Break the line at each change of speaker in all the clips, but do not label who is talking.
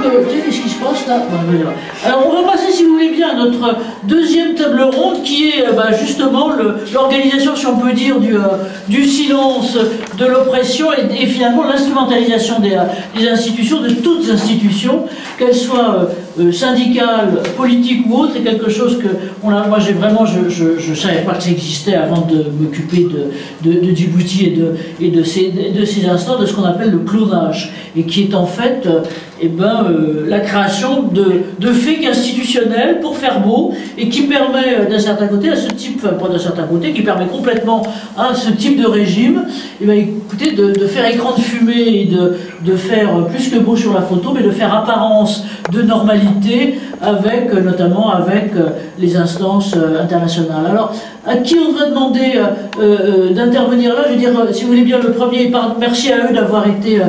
qu'est-ce qui se passe là? Alors, on va passer, si vous voulez bien, à notre deuxième table ronde, qui est justement l'organisation, si on peut dire, du silence, de l'oppression et finalement l'instrumentalisation des institutions, de toutes institutions, qu'elles soient syndicales, politiques ou autres, est quelque chose que moi je savais pas que ça existait avant de m'occuper de Djibouti et de ces instants, de ce qu'on appelle le clonage, et qui est en fait la création de fakes institutionnels pour faire beau, et qui permet d'un certain côté à ce type, enfin pas d'un certain côté, qui permet complètement à ce type de régime, écoutez, de faire écran de fumée et de faire plus que beau sur la photo, mais de faire apparence de normalité notamment avec les instances internationales. Alors, à qui on va demander d'intervenir là? Je veux dire, si vous voulez bien, le premier, merci à eux d'avoir été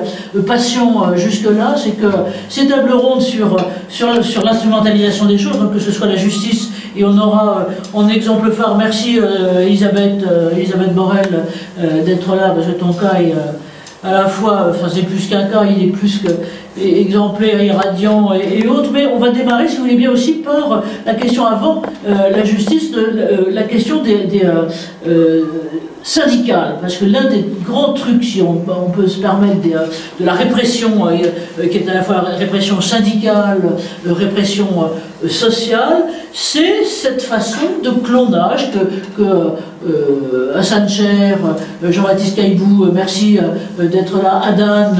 patients jusque-là, c'est que ces tables rondes sur l'instrumentalisation des choses, donc que ce soit la justice, et on aura en exemple phare, merci Elisabeth Borrell d'être là, parce que ton cas est à la fois, enfin c'est plus qu'un cas, il est plus que exemplaire, irradiant et autres, mais on va démarrer, si vous voulez bien, aussi par la question avant la justice, la question des syndicales, parce que l'un des grands trucs, si on peut se permettre, de la répression, qui est à la fois la répression syndicale, répression sociale, c'est cette façon de clonage que Hassan Cher, Jean-Baptiste Caïbou, merci d'être là, Adan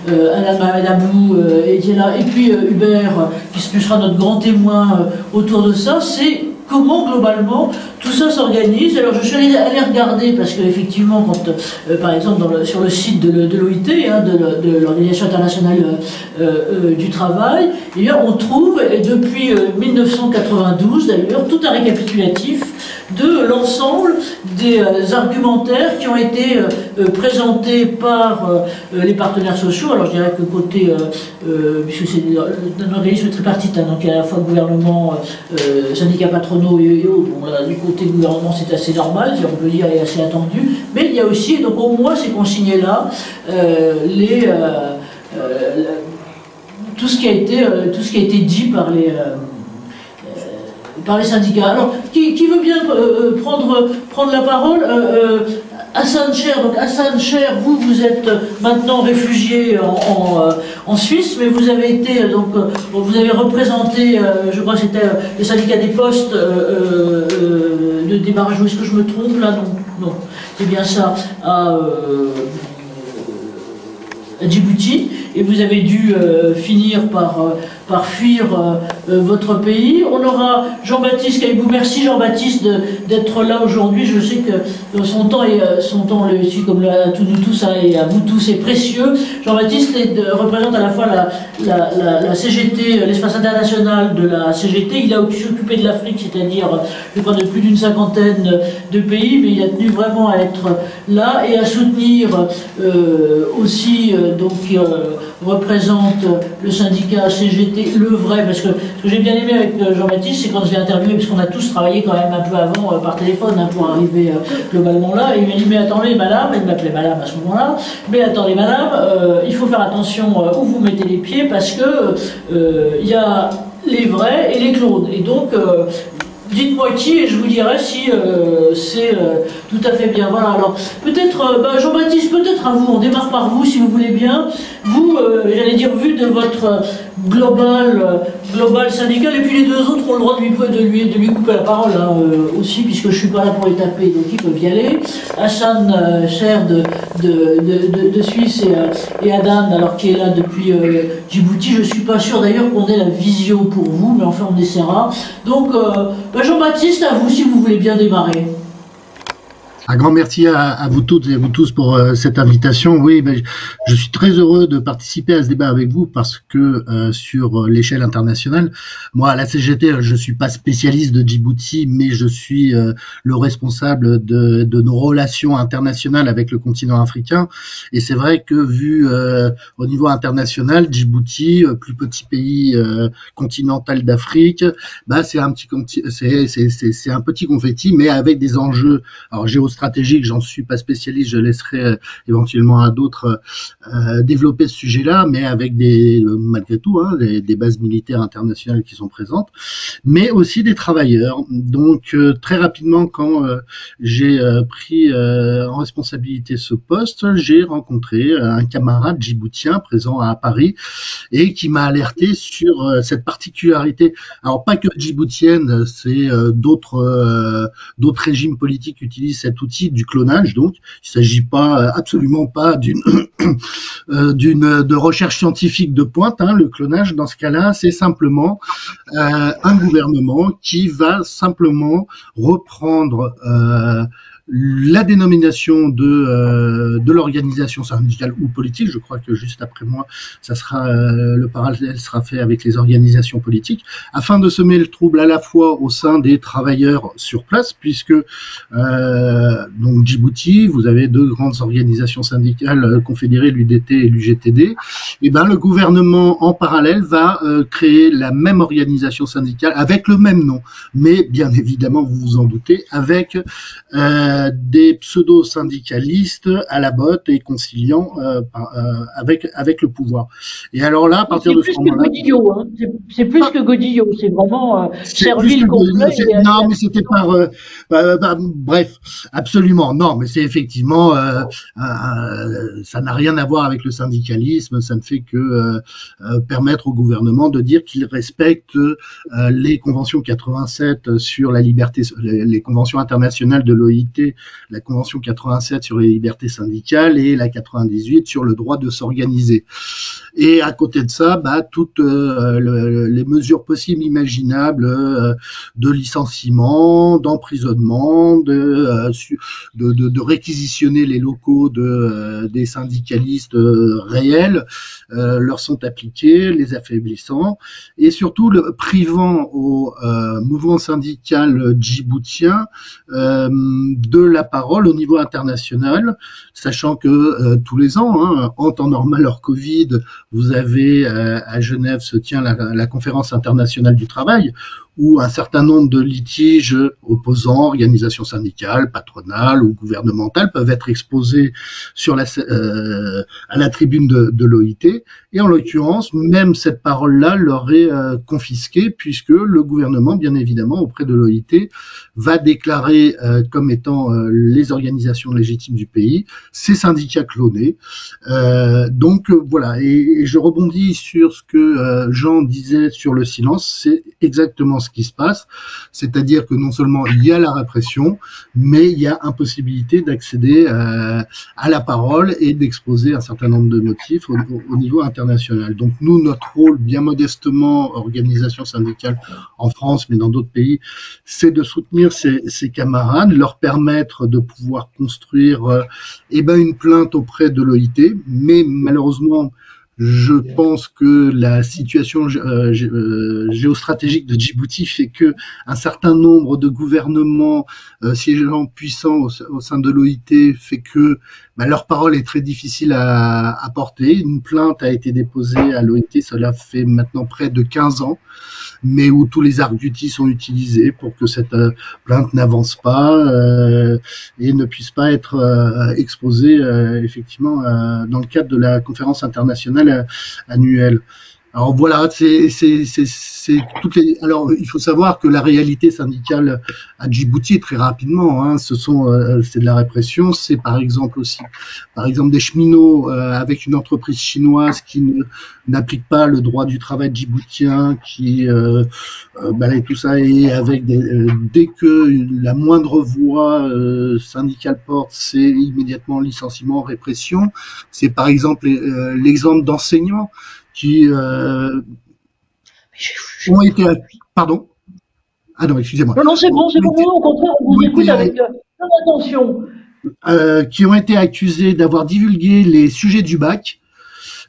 Mohamed Abou est là, et puis Hubert, qui sera notre grand témoin autour de ça, c'est comment globalement tout ça s'organise. Alors je suis allé regarder, parce qu'effectivement, quand par exemple sur le site de l'OIT, de l'Organisation internationale du travail, on trouve, et depuis 1992 d'ailleurs, tout un récapitulatif de l'ensemble des argumentaires qui ont été présentés par les partenaires sociaux. Alors je dirais que côté, puisque c'est un organisme tripartite, donc il y a à la fois gouvernement, syndicats patronaux et autres. Bon, là, du côté gouvernement, c'est assez normal, si on peut dire, et assez attendu, mais il y a aussi, donc au moins ces consignes-là, tout ce qui a été dit par les syndicats. Alors, qui veut bien prendre la parole? Hassan Cher, donc Hassan Cher, vous êtes maintenant réfugié en Suisse, mais vous avez été, vous avez représenté, je crois que c'était le syndicat des postes de débarrage, est-ce que je me trompe là? Non, c'est bien ça, à Djibouti, et vous avez dû finir par fuir votre pays. On aura Jean-Baptiste Caïbou. Merci Jean-Baptiste d'être là aujourd'hui. Je sais que son temps, comme à nous tous et à vous tous, est précieux. Jean-Baptiste représente à la fois la CGT, l'espace international de la CGT. Il a aussi occupé de l'Afrique, c'est-à-dire, je crois, de plus d'une cinquantaine de pays, mais il a tenu vraiment à être là et à soutenir aussi, qui représente le syndicat CGT, le vrai, parce que ce que j'ai bien aimé avec Jean-Baptiste, c'est quand je l'ai interviewé, parce qu'on a tous travaillé quand même un peu avant par téléphone pour arriver globalement là, et il m'a dit, mais attendez madame, il m'appelait madame à ce moment-là, mais attendez madame, il faut faire attention où vous mettez les pieds, parce que il y a les vrais et les clones, et donc dites-moi qui, et je vous dirai si c'est tout à fait bien. Voilà, alors peut-être, Jean-Baptiste, peut-être à vous, on démarre par vous si vous voulez bien. Vous, j'allais dire, vu de votre global syndical, et puis les deux autres ont le droit de lui couper la parole aussi, puisque je ne suis pas là pour les taper, donc ils peuvent y aller. Hassan Cher de Suisse et Adan, alors qui est là depuis Djibouti, je ne suis pas sûr d'ailleurs qu'on ait la visio pour vous, mais enfin on essaiera. Donc, Jean-Baptiste, à vous si vous voulez bien démarrer.
Un grand merci à vous toutes et à vous tous pour cette invitation. Oui, je suis très heureux de participer à ce débat avec vous parce que sur l'échelle internationale, moi à la CGT, je suis pas spécialiste de Djibouti, mais je suis le responsable de nos relations internationales avec le continent africain. Et c'est vrai que vu au niveau international, Djibouti, plus petit pays continental d'Afrique, c'est un petit confetti, mais avec des enjeux géostratégiques géostratégique, j'en suis pas spécialiste, je laisserai éventuellement à d'autres développer ce sujet-là, mais avec malgré tout, hein, des bases militaires internationales qui sont présentes, mais aussi des travailleurs. Donc très rapidement, quand j'ai pris en responsabilité ce poste, j'ai rencontré un camarade djiboutien présent à Paris et qui m'a alerté sur cette particularité. Alors pas que djiboutienne, c'est d'autres régimes politiques utilisent cet outil du clonage. Donc il s'agit pas absolument pas de recherche scientifique de pointe. Hein. Le clonage dans ce cas-là, c'est simplement un gouvernement qui va simplement reprendre la dénomination de l'organisation syndicale ou politique. Je crois que juste après moi, ça sera le parallèle sera fait avec les organisations politiques, afin de semer le trouble à la fois au sein des travailleurs sur place, puisque donc Djibouti, vous avez deux grandes organisations syndicales confédérées, l'UDT et l'UGTD. Et ben le gouvernement en parallèle va créer la même organisation syndicale avec le même nom, mais bien évidemment, vous vous en doutez, avec des pseudo-syndicalistes à la botte et conciliant avec le pouvoir. Et alors là, à partir de ce moment-là...
C'est plus que Godillot, c'est vraiment Serville complet.
Non, mais c'était bref, absolument. Non, mais c'est effectivement... ça n'a rien à voir avec le syndicalisme, ça ne fait que permettre au gouvernement de dire qu'il respecte les conventions 87 sur la liberté, les conventions internationales de l'OIT, la Convention 87 sur les libertés syndicales et la 98 sur le droit de s'organiser. Et à côté de ça, toutes les mesures possibles, imaginables de licenciement, d'emprisonnement, de réquisitionner les locaux des syndicalistes réels leur sont appliquées, les affaiblissant et surtout le privant au mouvement syndical djiboutien de la parole au niveau international, sachant que tous les ans, hein, en temps normal hors Covid, vous avez à Genève se tient la conférence internationale du travail, où un certain nombre de litiges opposants, organisations syndicales, patronales ou gouvernementales peuvent être exposés à la tribune de l'OIT. Et en l'occurrence, même cette parole-là leur est confisquée, puisque le gouvernement, bien évidemment, auprès de l'OIT, va déclarer comme étant les organisations légitimes du pays ces syndicats clonés. Donc voilà, et je rebondis sur ce que Jean disait sur le silence, c'est exactement ce qui se passe, c'est-à-dire que non seulement il y a la répression, mais il y a impossibilité d'accéder à la parole et d'exposer un certain nombre de motifs au niveau international. Donc nous, notre rôle, bien modestement, organisation syndicale en France, mais dans d'autres pays, c'est de soutenir ces camarades, leur permettre de pouvoir construire une plainte auprès de l'OIT, mais malheureusement, je pense que la situation géostratégique de Djibouti fait que un certain nombre de gouvernements siégeant puissants au sein de l'OIT fait que leur parole est très difficile à porter. Une plainte a été déposée à l'OIT, cela fait maintenant près de 15 ans, mais où tous les arguties sont utilisés pour que cette plainte n'avance pas et ne puisse pas être exposée effectivement dans le cadre de la conférence internationale annuelle. Alors voilà, c'est toutes les. Alors il faut savoir que la réalité syndicale à Djibouti très rapidement, hein, c'est de la répression. C'est par exemple des cheminots avec une entreprise chinoise qui n'applique pas le droit du travail djiboutien, qui balaye tout ça et avec dès que la moindre voix syndicale porte, c'est immédiatement licenciement, répression. C'est par exemple l'exemple d'enseignants qui ont été... Pardon ? Ah non, excusez-moi.
Non, c'est bon, au contraire, on vous écoute avec attention.
Qui ont été accusés d'avoir divulgué les sujets du bac.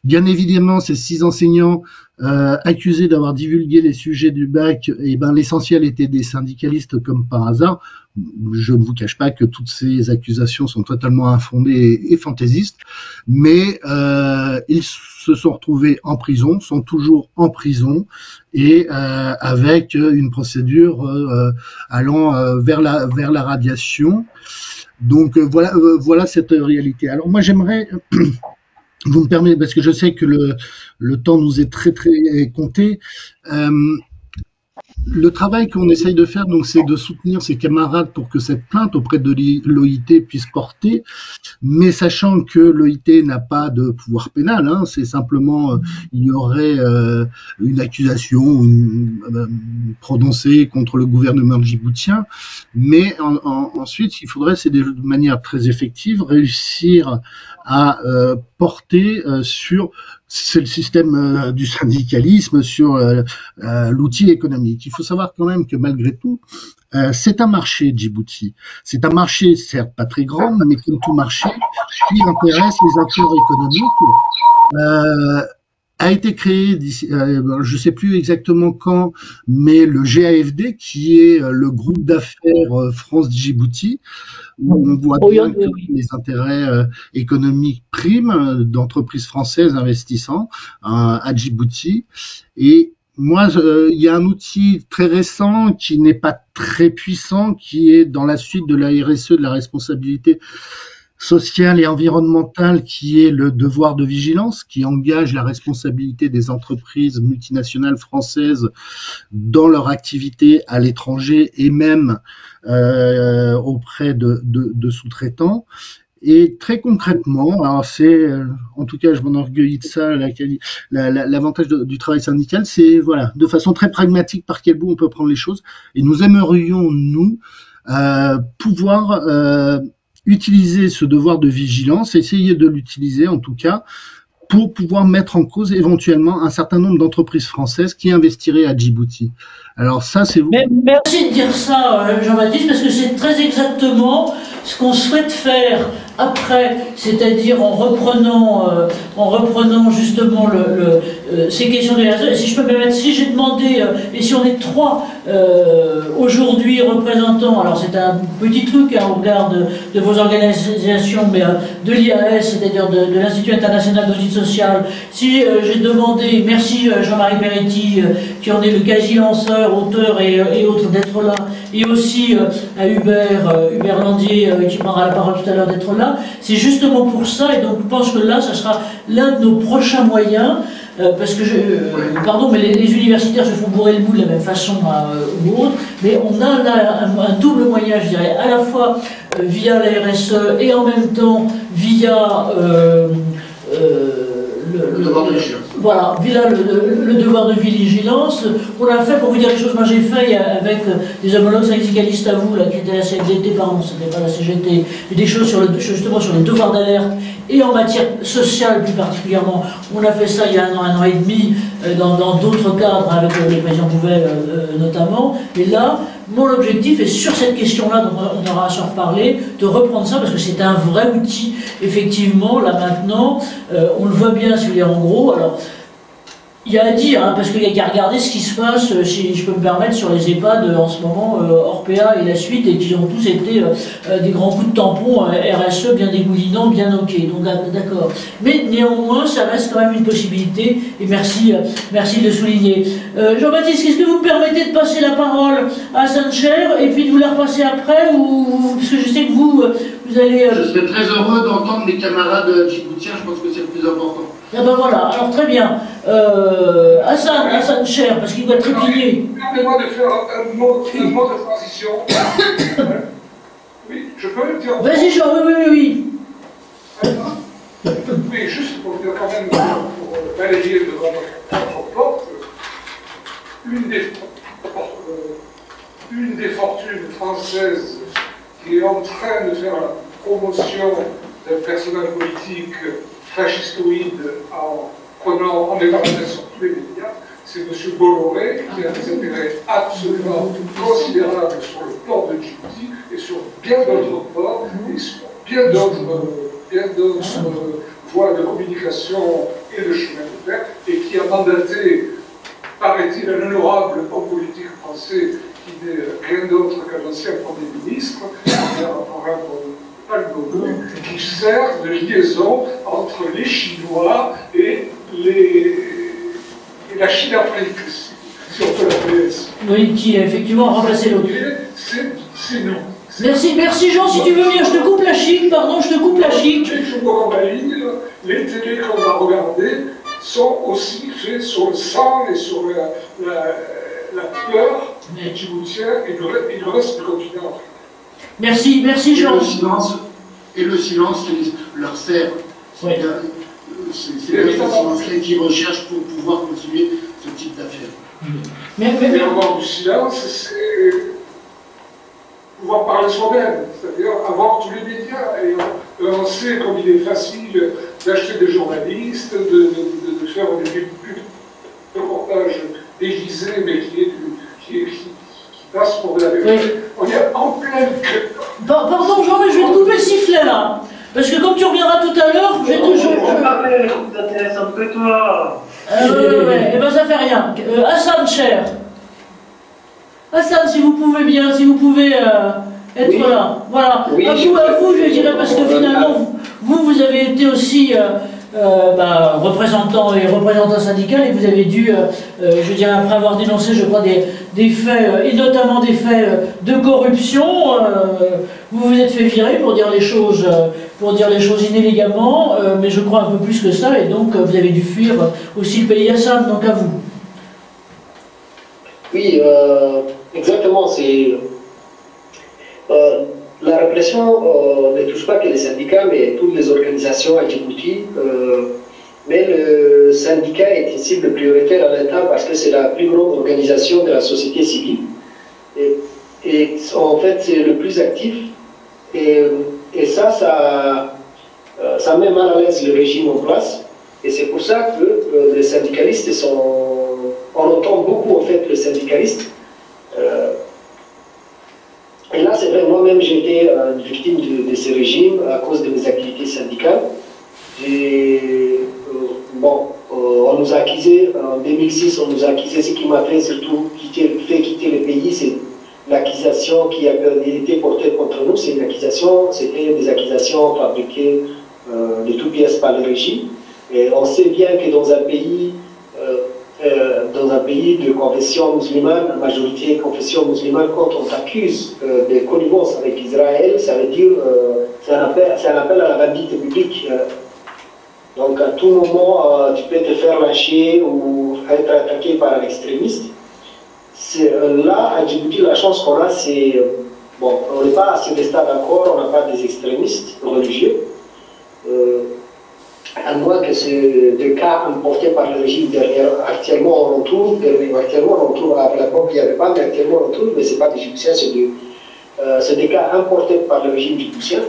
Bien évidemment, ces 6 enseignants accusés d'avoir divulgué les sujets du bac, et ben l'essentiel était des syndicalistes comme par hasard. Je ne vous cache pas que toutes ces accusations sont totalement infondées et fantaisistes, mais ils se sont retrouvés en prison, sont toujours en prison, et avec une procédure allant vers la radiation. Donc voilà cette réalité. Alors moi j'aimerais vous me permettez, parce que je sais que le temps nous est très très compté. Le travail qu'on essaye de faire, donc, c'est de soutenir ses camarades pour que cette plainte auprès de l'OIT puisse porter, mais sachant que l'OIT n'a pas de pouvoir pénal, hein, c'est simplement, il y aurait une accusation prononcée contre le gouvernement djiboutien, mais ensuite, il faudrait, c'est de manière très effective, réussir à porter sur c'est le système du syndicalisme, sur l'outil économique. Il faut savoir quand même que malgré tout, c'est un marché, Djibouti. C'est un marché, certes pas très grand, mais comme tout marché, qui intéresse les acteurs économiques. A été créé, je ne sais plus exactement quand, mais le GAFD, qui est le groupe d'affaires France-Djibouti, où on voit bien que les intérêts économiques priment d'entreprises françaises investissant à Djibouti. Et moi, il y a un outil très récent qui n'est pas très puissant, qui est dans la suite de la RSE, de la responsabilité sociale et environnementale, qui est le devoir de vigilance, qui engage la responsabilité des entreprises multinationales françaises dans leur activité à l'étranger et même auprès de sous-traitants. Et très concrètement, alors c'est, en tout cas, je m'enorgueillis de ça, l'avantage du travail syndical, c'est, voilà, de façon très pragmatique par quel bout on peut prendre les choses. Et nous aimerions, nous, pouvoir utiliser ce devoir de vigilance, essayer de l'utiliser en tout cas, pour pouvoir mettre en cause éventuellement un certain nombre d'entreprises françaises qui investiraient à Djibouti. Alors ça, c'est vous.
Merci de dire ça, Jean-Baptiste, parce que c'est très exactement ce qu'on souhaite faire après, c'est-à-dire en reprenant justement ces questions de RSE. Et si je peux me permettre, si j'ai demandé, et si on est 3 aujourd'hui représentants, alors c'est un petit truc au regard de vos organisations, mais de l'IAS, c'est-à-dire de l'Institut international d'audit social, si j'ai demandé, merci Jean-Marie Peretti, qui en est le quasi-lanceur, auteur et autres, d'être là, et aussi à Hubert Landier, qui prendra la parole tout à l'heure, d'être là, c'est justement pour ça, et donc je pense que là, ça sera l'un de nos prochains moyens, parce que, pardon, mais les universitaires se font bourrer le bout de la même façon ou autre, mais on a là un double moyen, je dirais, à la fois via la RSE et en même temps via le devoir de vigilance. Voilà, via le devoir de vigilance. On l'a fait, pour vous dire les choses, moi j'ai fait avec des homologues syndicalistes à vous, là, qui étaient la CFDT, pardon, c'était pas la CGT, mais des choses justement sur les devoirs d'alerte, et en matière sociale plus particulièrement. On a fait ça il y a un an et demi, dans d'autres cadres, avec le président Bouvet notamment. Et là, mon objectif est sur cette question-là, dont on aura à s'en reparler, de reprendre ça, parce que c'est un vrai outil, effectivement, là maintenant, on le voit bien, si vous voulez, en gros. Alors, il y a à dire, hein, parce qu'il y a qu'à regarder ce qui se passe, si je peux me permettre, sur les EHPAD en ce moment, Orpea et la suite, et qui ont tous été des grands coups de tampon RSE bien dégoulinants, bien ok, donc d'accord. Mais néanmoins, ça reste quand même une possibilité, et merci de le souligner. Jean-Baptiste, est-ce que vous me permettez de passer la parole à Hassan Cher, et puis de vous la repasser après, ou parce que je sais que vous allez...
Je serais très heureux d'entendre mes camarades djiboutiens, je pense que c'est le plus important.
Ah ben voilà, alors très bien. Hassan Cher, parce qu'il doit trépigner.
Permettez-moi de faire un mot de transition. Oui, je peux le dire.
Vas-y, Jean, oui.
Oui, juste pour dire quand même, pour balayer devant notre porte, une des fortunes françaises qui est en train de faire la promotion d'un personnage politique fascistoïde en déterminant sur tous les médias, c'est M. Bolloré qui a des intérêts absolument considérables sur le port de Djibouti et sur bien d'autres ports et sur bien d'autres voies de communication et de chemin de fer, et qui a mandaté paraît-il, un honorable homme politique français qui n'est rien d'autre qu'un ancien Premier ministre, qui sert de liaison entre les Chinois et la Chine-Afrique, si on peut l'appeler ainsi.
Oui, qui a effectivement remplacé l'autre.
C'est nous.
Merci Jean, si tu veux bien, je te coupe la chic, pardon, je te coupe la chic.
Les télés qu'on va regarder sont aussi faits sur le sang et sur la peur des Djiboutiens et du reste du continent africain.
Merci Jean.
Et le silence leur sert.
Oui.
C'est le silence qu'ils recherchent pour pouvoir continuer ce type d'affaires.
Mais
avoir du silence, c'est pouvoir parler soi-même, c'est-à-dire avoir tous les médias. Et on sait comme il est facile d'acheter des journalistes, de faire des reportages déguisés, mais qui passent pour de la vérité.
Oui.
On est en pleine...
Pardon Jean, mais je vais te couper le sifflet là. Parce que comme tu reviendras tout à l'heure, je vais te...
parler des choses intéressantes que toi.
Ouais, et ben ça fait rien. Hassan, cher. Hassan, si vous pouvez bien, si vous pouvez être
oui.
Là. Voilà.
Oui,
à vous, je dirais, parce que finalement, vous avez été aussi représentant syndical et vous avez dû, je dirais, après avoir dénoncé, je crois, des faits, et notamment des faits de corruption, vous vous êtes fait virer pour dire les choses inélégamment, mais je crois un peu plus que ça, et donc vous avez dû fuir aussi le pays. Hassan, donc à vous.
Oui, exactement, c'est... la répression ne touche pas que les syndicats, mais toutes les organisations à Djibouti. Mais le syndicat est une cible prioritaire à l'État parce que c'est la plus grande organisation de la société civile. Et en fait, c'est le plus actif. Et ça met mal à l'aise le régime en place. Et c'est pour ça que les syndicalistes sont... On entend beaucoup, en fait, les syndicalistes. Et là, c'est vrai, moi-même, j'ai été victime de ce régime à cause de mes activités syndicales. On nous a accusés, en 2006, on nous a accusés, ce qui m'a fait surtout fait quitter le pays, c'est l'accusation qui a été portée contre nous, c'était des accusations fabriquées de toutes pièces par le régime. Et on sait bien que dans un pays de confession musulmane, la majorité confession musulmane, quand on t'accuse de connivence avec Israël, ça veut dire, c'est un appel à la bandite publique. Donc à tout moment, tu peux te faire lâcher ou être attaqué par un extrémiste. Là, à Djibouti, la chance qu'on a, c'est... on n'est pas à ce stade encore, on n'a pas des extrémistes religieux. À moins que c'est des cas importés par le régime derrière. Actuellement, on en trouve à l'époque, il n'y avait pas, mais actuellement, on en trouve, mais ce n'est pas des Djiboutiens, c'est des cas importés par le régime djiboutien.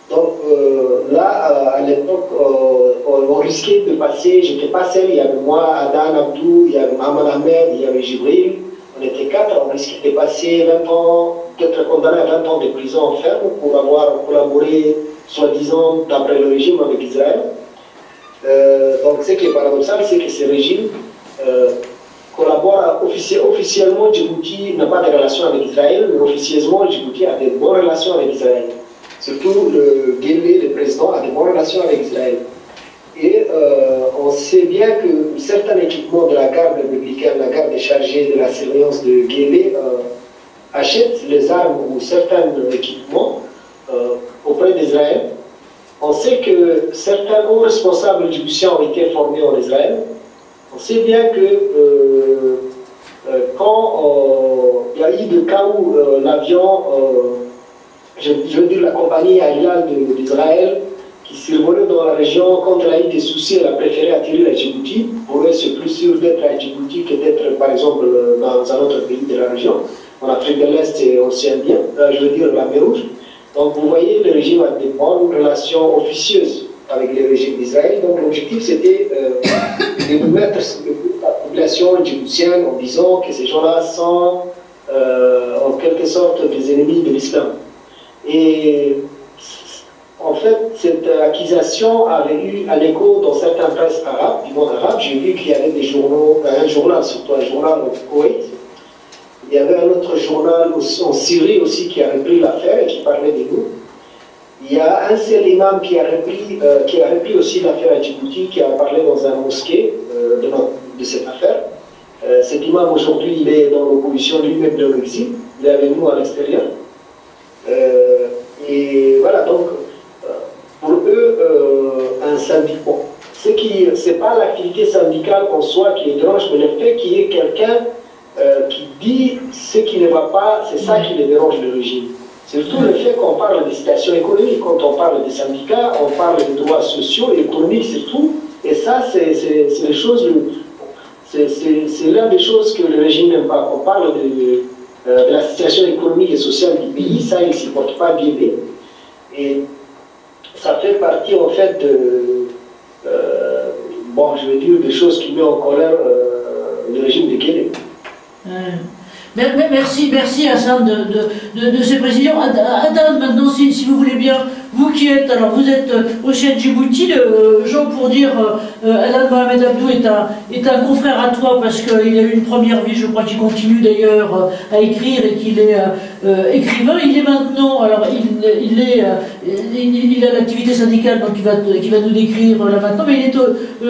Donc là, à l'époque, on risquait de passer, j'étais pas seul, il y avait moi, Adan Abdou, il y avait Mohamed Ahmed, il y avait Jibril, on était 4, on risquait de passer 20 ans, d'être condamné à 20 ans de prison ferme pour avoir collaboré, soi-disant, d'après le régime avec Israël. Donc ce qui est paradoxal, c'est que ce régime collabore officiellement. Djibouti n'a pas de relation avec Israël, mais officieusement Djibouti a de bonnes relations avec Israël. Surtout le Guelleh, le président, a de bonnes relations avec Israël. Et on sait bien que certains équipements de la garde républicaine, la garde chargée de la surveillance de Guelleh, achètent les armes ou certains équipements auprès d'Israël. On sait que certains hauts responsables djiboutiens ont été formés en Israël. On sait bien que quand il y a eu des cas où l'avion, je veux dire la compagnie aérienne d'Israël, qui survolait dans la région, quand elle a eu des soucis, elle a préféré atterrir à Djibouti. Pour eux, c'est plus sûr d'être à Djibouti que d'être, par exemple, dans un autre pays de la région. En Afrique de l'Est et Océan Indien, je veux dire la mer Rouge. Donc vous voyez, le régime a des bonnes relations officieuses avec le régime d'Israël. Donc l'objectif c'était de nous mettre sur la population djiboutienne en disant que ces gens-là sont en quelque sorte des ennemis de l'islam. Et en fait, fait, cette accusation avait eu un écho dans certaines presses arabes, du monde arabe. J'ai vu qu'il y avait des journaux, un journal, surtout un journal au Koweït. Il y avait un autre journal aussi, en Syrie aussi qui a repris l'affaire et qui parlait de nous. Il y a un seul imam qui a repris aussi l'affaire à Djibouti, qui a parlé dans un mosquée de cette affaire. Cet imam aujourd'hui, il est dans l'opposition, lui-même dans l'exil. Il est avec nous à l'extérieur. Et voilà, donc, pour eux, un syndicat, bon, c'est pas l'activité syndicale en soi qui les dérange, mais le fait qu'il y ait quelqu'un qui dit ce qui ne va pas, c'est ça qui les dérange, le régime. Surtout le fait qu'on parle des situations économiques. Quand on parle des syndicats, on parle des droits sociaux et économiques surtout. Et ça, c'est les choses, c'est l'une des choses que le régime n'aime pas. On parle de la situation économique et sociale du pays, ça, il ne supporte pas bien. Et ça fait partie, en fait, bon, je vais dire, des choses qui mettent en colère le régime de Guinée.
Merci Hassan de ces précisions. Adam, maintenant, si vous voulez bien, vous qui êtes, alors vous êtes aussi à Djibouti, Jean, pour dire, Adam Mohamed Abdou est un confrère à toi parce qu'il a eu une première vie, je crois qu'il continue d'ailleurs à écrire et qu'il est écrivain. Il est maintenant, alors il a l'activité syndicale, donc il va nous décrire là maintenant, mais il est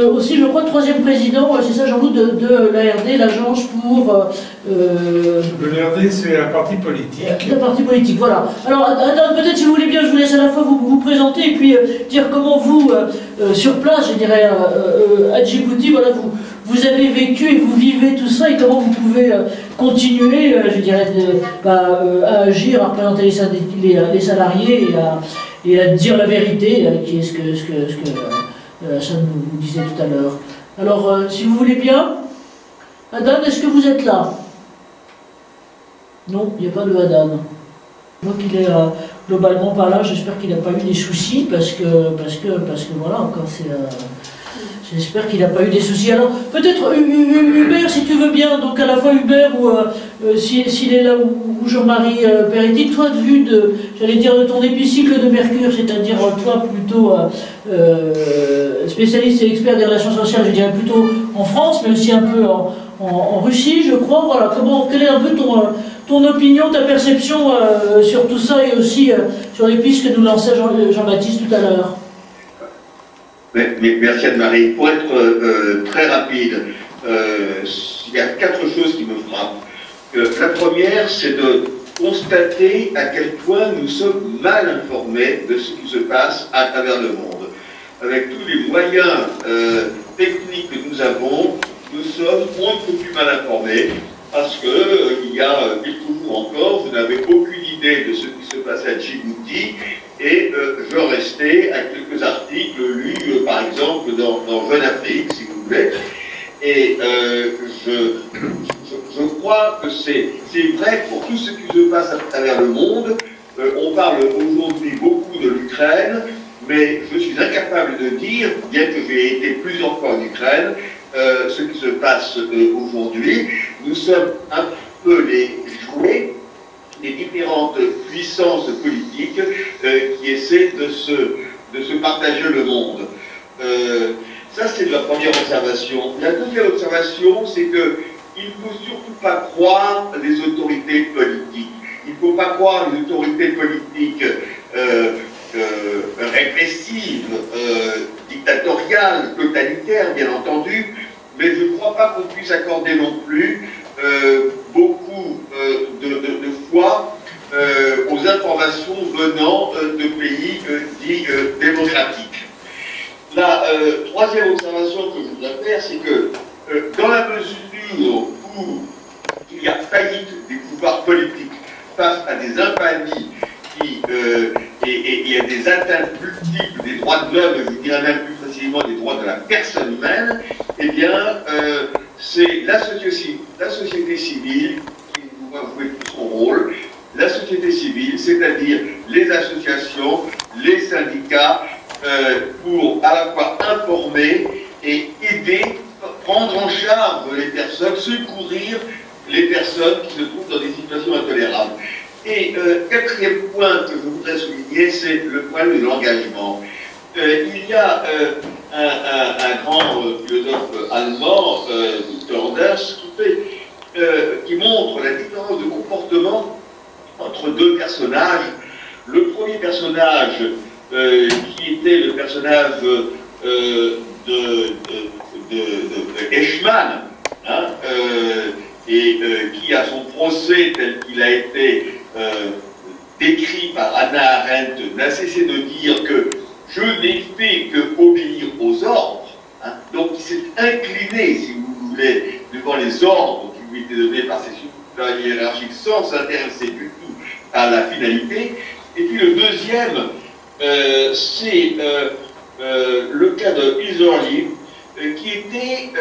aussi, je crois, 3e président, c'est ça Jean-Loup, de l'ARD, l'agence pour...
L'ARD, c'est un parti politique.
Un parti politique, voilà. Alors, Adam, peut-être si vous voulez bien, je vous laisse à la fois vous présenter et puis dire comment vous, sur place, je dirais, à Djibouti, voilà, vous avez vécu et vous vivez tout ça et comment vous pouvez continuer, je dirais, à agir, à représenter les salariés et à dire la vérité, qui est ce que Hassan nous disait tout à l'heure. Alors, si vous voulez bien, Adam, est-ce que vous êtes là? Non, il n'y a pas de Adam. Donc il est globalement pas là, j'espère qu'il n'a pas eu des soucis, parce que voilà, encore c'est... J'espère qu'il n'a pas eu des soucis. Alors, peut-être Hubert, si tu veux bien, donc à la fois Hubert ou s'il est là, ou Jean-Marie Peretti, toi, vu de, j'allais dire, de ton épicycle de Mercure, c'est-à-dire toi plutôt spécialiste et expert des relations sociales, je dirais plutôt en France, mais aussi un peu en Russie, je crois. Voilà, quelle est un peu ton opinion, ta perception sur tout ça et aussi sur les pistes que nous lançait Jean-Baptiste tout à l'heure?
Merci Anne-Marie. Pour être très rapide, il y a 4 choses qui me frappent. La première, c'est de constater à quel point nous sommes mal informés de ce qui se passe à travers le monde. Avec tous les moyens techniques que nous avons, nous sommes un peu plus mal informés parce que il y a quelques jours encore, vous n'avez aucune idée de ce qui se passe à Djibouti. Et je restais à quelques articles lus, par exemple, dans Jeune Afrique, si vous voulez. Et je crois que c'est vrai pour tout ce qui se passe à travers le monde. On parle aujourd'hui beaucoup de l'Ukraine, mais je suis incapable de dire, bien que j'ai été plusieurs fois en Ukraine, ce qui se passe aujourd'hui. Nous sommes un peu les jouets des différentes puissances politiques qui essaient de se partager le monde. Ça, c'est la première observation. La deuxième observation, c'est qu'il ne faut surtout pas croire les autorités politiques. Il ne faut pas croire les autorités politiques répressives, dictatoriales, totalitaires, bien entendu, mais je ne crois pas qu'on puisse accorder non plus beaucoup de foi aux informations venant de pays dits démocratiques. La troisième observation que je voudrais faire, c'est que dans la mesure où il y a faillite des pouvoirs politiques face à des infamies et à des atteintes multiples des droits de l'homme, je dirais même plus précisément des droits de la personne humaine, eh bien, c'est la société civile qui doit jouer tout son rôle. La société civile, c'est-à-dire les associations, les syndicats, pour à la fois informer et aider, prendre en charge les personnes, secourir les personnes qui se trouvent dans des situations intolérables. Et quatrième point que je voudrais souligner, c'est le point de l'engagement. Il y a un grand philosophe allemand, Victor Anders, qui montre la différence de comportement entre deux personnages. Le premier personnage, qui était le personnage de Eichmann, hein, qui a son procès tel qu'il a été décrit par Hannah Arendt, n'a cessé de dire que je n'ai fait que obéir aux ordres, hein. Donc il s'est incliné, si vous voulez, devant les ordres qui lui étaient donnés par ses supérieurs hiérarchiques sans s'intéresser du tout à la finalité. Et puis le deuxième, c'est le cas de Iserly, qui était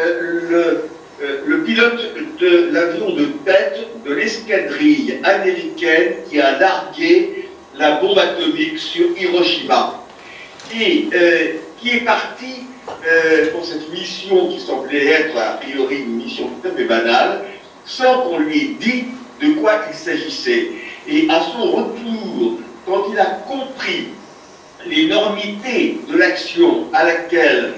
le pilote de l'avion de tête de l'escadrille américaine qui a largué la bombe atomique sur Hiroshima. Et qui est parti pour cette mission qui semblait être a priori une mission tout à fait banale, sans qu'on lui ait dit de quoi il s'agissait. Et à son retour, quand il a compris l'énormité de l'action à laquelle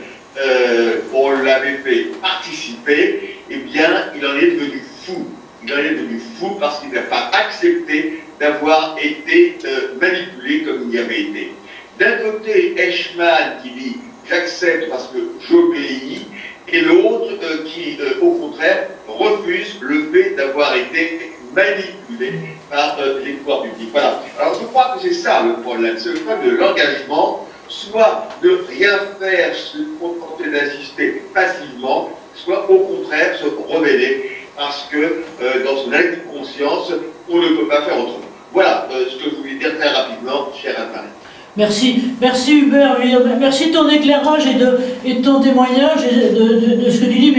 on l'avait fait participer, eh bien, il en est devenu fou. Il en est devenu fou parce qu'il n'a pas accepté d'avoir été manipulé comme il y avait été. D'un côté, Eichmann qui dit « j'accepte parce que j'obéis », et l'autre qui, au contraire, refuse le fait d'avoir été manipulé par les pouvoirs publics. Voilà. Alors je crois que c'est ça le problème, c'est le problème de l'engagement, soit de rien faire, se contenter d'assister passivement, soit au contraire se rebeller, parce que dans son acte de conscience, on ne peut pas faire autrement. Voilà ce que je voulais dire très rapidement, cher Internet.
Merci, merci Hubert, merci de ton éclairage et de ton témoignage et de ce que tu dis,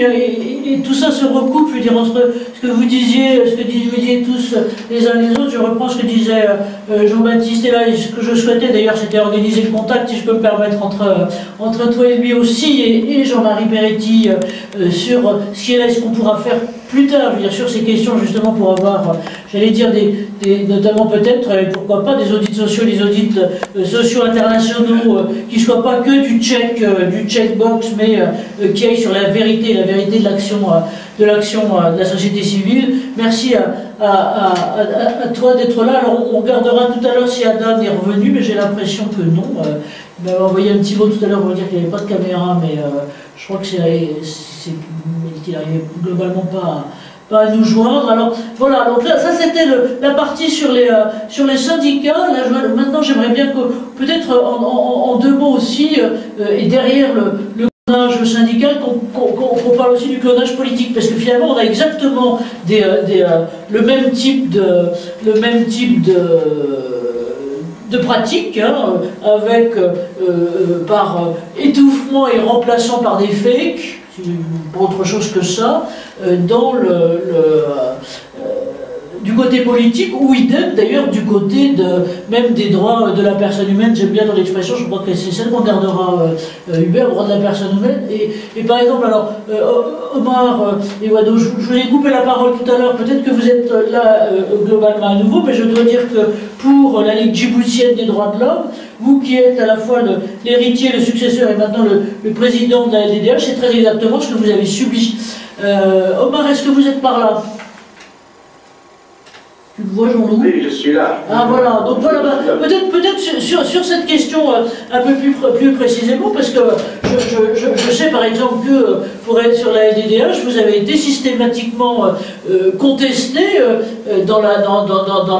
et tout ça se recoupe, je veux dire, entre ce que vous disiez, ce que vous disiez tous les uns les autres. Je reprends ce que disait Jean-Baptiste, et là, ce que je souhaitais d'ailleurs, c'était organiser le contact, si je peux me permettre, entre toi et lui aussi, et Jean-Marie Peretti, sur ce qui est là et ce qu'on pourra faire plus tard, je veux dire, sur ces questions, justement, pour avoir, j'allais dire, notamment peut-être, pourquoi pas, des audits sociaux, des audits sociaux internationaux, qui ne soient pas que du checkbox, mais qui aillent sur la vérité de l'action de la société civile. Merci à toi d'être là. Alors, on regardera tout à l'heure si Adam est revenu, mais j'ai l'impression que non. Il m'avait envoyé un petit mot tout à l'heure pour dire qu'il n'y avait pas de caméra, mais je crois que qu'il n'arrivait globalement pas à nous joindre. Alors voilà, donc là, ça c'était la partie sur les syndicats. Là, maintenant j'aimerais bien que, peut-être en deux mots aussi, et derrière le clonage syndical, qu'on parle aussi du clonage politique, parce que finalement on a exactement le même type de pratique, hein, avec par étouffement et remplaçant par des fakes, pas autre chose que ça, dans du côté politique, ou idem d'ailleurs du côté même des droits de la personne humaine. J'aime bien dans l'expression, je crois que c'est celle qu'on gardera, Hubert, le droit de la personne humaine. Et par exemple, alors, Omar et Wado, je vous ai coupé la parole tout à l'heure, peut-être que vous êtes là globalement à nouveau, mais je dois dire que pour la Ligue djiboutienne des droits de l'homme, vous qui êtes à la fois l'héritier, le successeur et maintenant le président de la LDDH, c'est très exactement ce que vous avez subi. Omar, est-ce que vous êtes par là? Tu le vois, Jean-Loup?
Oui, je suis là.
Ah voilà, donc voilà, peut-être sur cette question un peu plus précisément, parce que je sais par exemple que pour être sur la LDDH, vous avez été systématiquement contesté dans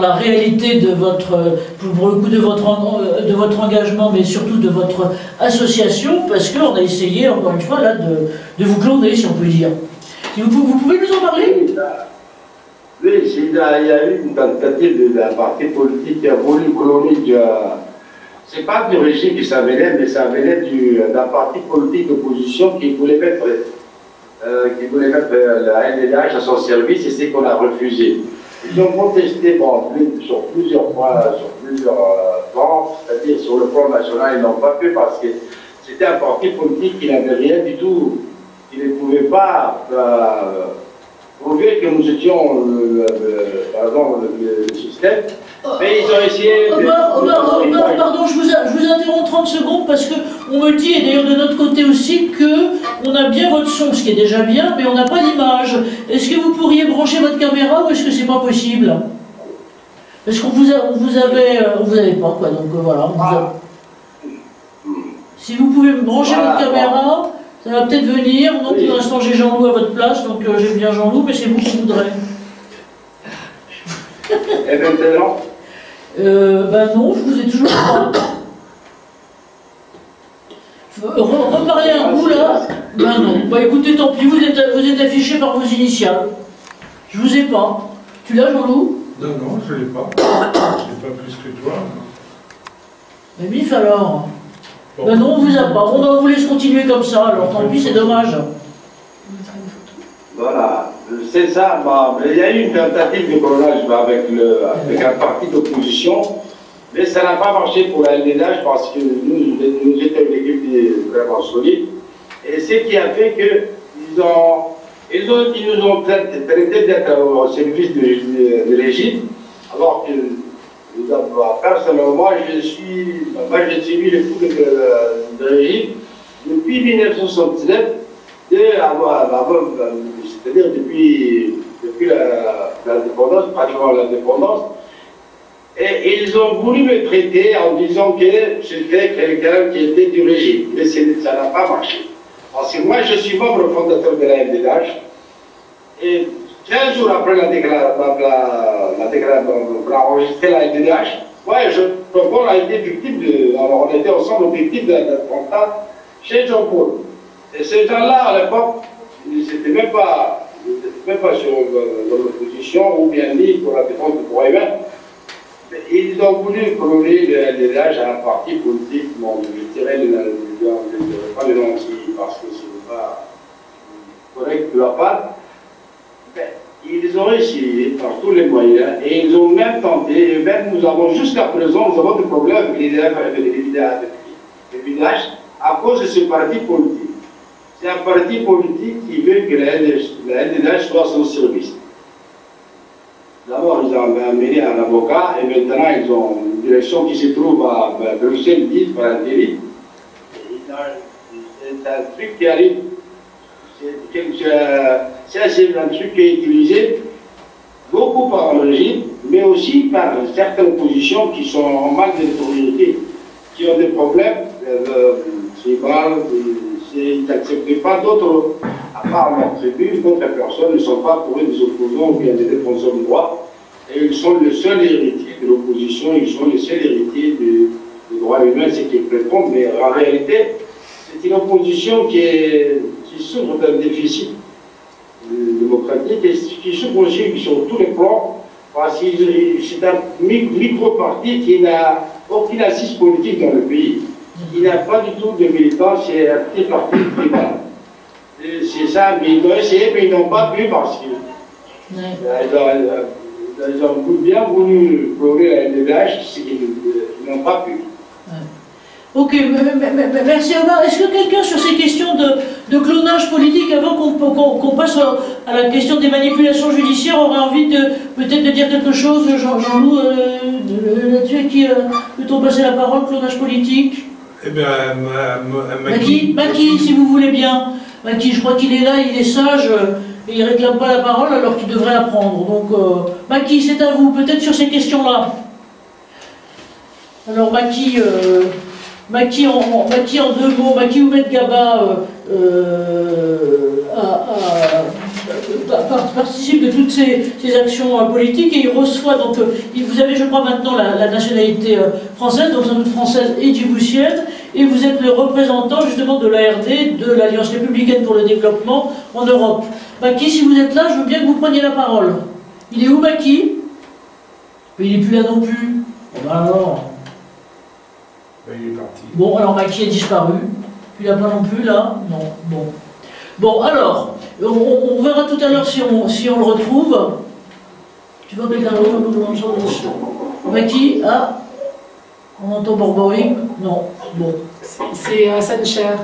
la réalité de pour le coup de votre engagement, mais surtout de votre association, parce qu'on a essayé, encore une fois, là, de vous cloner, si on peut dire. Vous pouvez nous en parler?
Oui, il y a eu une tentative d'un parti politique qui a voulu cloner c'est pas du régime qui ça venait, mais ça venait d'un parti politique d'opposition qui voulait mettre la LDH à son service, et c'est qu'on a refusé. Ils ont contesté sur plusieurs points, c'est-à-dire sur le plan national, ils n'ont pas fait parce que c'était un parti politique qui n'avait rien du tout, qui ne pouvait pas prouver que nous étions, par exemple, le système, Mais ils ont essayé...
Omar, pardon, je vous interromps 30 secondes parce qu'on me dit, et d'ailleurs de notre côté aussi, qu'on a bien votre son, ce qui est déjà bien, mais on n'a pas d'image. Est-ce que vous pourriez brancher votre caméra ou est-ce que c'est pas possible? Parce qu'on vous avait pas, quoi, donc voilà. Si vous pouvez me brancher votre caméra, ça va peut-être venir. Non, pour l'instant j'ai Jean-Loup à votre place, donc j'aime bien Jean-Loup, mais c'est vous qui voudrez.
Et maintenant
Ben non, je vous ai toujours pas. Reparlez un coup là. Ben non. Bah écoutez, tant pis, vous êtes affiché par vos initiales. Je vous ai pas. Tu l'as, Jean-Loup?
Non, je ne l'ai pas. Je n'ai pas plus que toi.
Mais bif alors.
Bon.
Ben non, on vous a pas. On vous laisse continuer comme ça, alors tant pis, c'est dommage.
Voilà, c'est ça. Bah, il y a eu une tentative de colonnage avec un parti d'opposition, mais ça n'a pas marché pour la LDH parce que nous étions une équipe vraiment solide. Et ce qui a fait qu'ils nous ont traité d'être au service de l'Égypte, alors que personnellement, j'ai suivi le coup de l'Égypte depuis 1969. C'est-à-dire depuis l'indépendance, pratiquement l'indépendance, et ils ont voulu me traiter en disant que j'étais quelqu'un qui était du régime, mais ça n'a pas marché. Parce que moi, je suis membre fondateur de la MDH, et 15 jours après pour enregistrer la MDH, Paul a été victime alors on était ensemble victimes d'un attentat chez Jean-Paul. Et ces gens-là, à l'époque, ils n'étaient même pas dans l'opposition ou bien ni pour la défense du droit humain. Ils ont voulu coller le LDH à un parti politique. Bon, je dirais pas le nom aussi parce que ce n'est pas correct de la part. Ils ont essayé par tous les moyens et ils ont même tenté, et même nous avons jusqu'à présent, nous avons des problèmes avec les LDH à cause de ce parti politique. C'est un parti politique qui veut que la LDH soit son service. D'abord, ils ont amené un avocat et maintenant ils ont une direction qui se trouve à Bruxelles, 10 par intérim. C'est un truc qui arrive. C'est un truc qui est utilisé beaucoup par le régime, mais aussi par certaines oppositions qui sont en manque de notoriété, qui ont des problèmes. Ils n'acceptent pas d'autres, à part leur tribu, d'autres personnes ne sont pas pour eux des opposants ou bien des défenseurs du droit. Et ils sont le seul héritier de l'opposition, ils sont les seuls héritiers du droit humain, ce qu'ils prétendent. Mais en réalité, c'est une opposition qui souffre d'un déficit démocratique et qui souffre aussi sur tous les plans, parce que c'est un micro-parti qui n'a aucune assise politique dans le pays. Il n'a pas du tout de militants, c'est un petit parti privat. C'est ça, mais ils ont essayé, mais ils n'ont pas pu parce qu'ils ont bien voulu prouver la LDH, c'est qu'ils n'ont pas pu.
Ok, merci Omar. Est-ce que quelqu'un sur ces questions de clonage politique, avant qu'on passe à la question des manipulations judiciaires, aurait envie peut-être de dire quelque chose, Jean-Loup, là-dessus, qui peut-on passer la parole, clonage politique?
Eh bien,
Maki, si vous voulez bien. Maki, je crois qu'il est là, il est sage, et il ne réclame pas la parole alors qu'il devrait la prendre. Donc, Maki, c'est à vous, peut-être sur ces questions-là. Alors, Maki en deux mots, Maki Oumed Gaba participe de toutes ces actions politiques et il reçoit, donc, vous avez je crois maintenant la nationalité française, donc sans doute française et djiboutienne, et vous êtes le représentant justement de l'ARD, de l'Alliance républicaine pour le développement en Europe. Maki, si vous êtes là, je veux bien que vous preniez la parole. Il est où Maki? Mais il n'est plus là non plus. Oh ben alors.
Il est parti.
Bon, alors Maki a disparu. Tu l'as pas non plus là? Non. Bon. Bon, alors, on verra tout à l'heure si on le retrouve. Tu vois quelqu'un d'autre? Maki? Ah, on entend borboring? Non. Bon.
C'est Hassan Cher.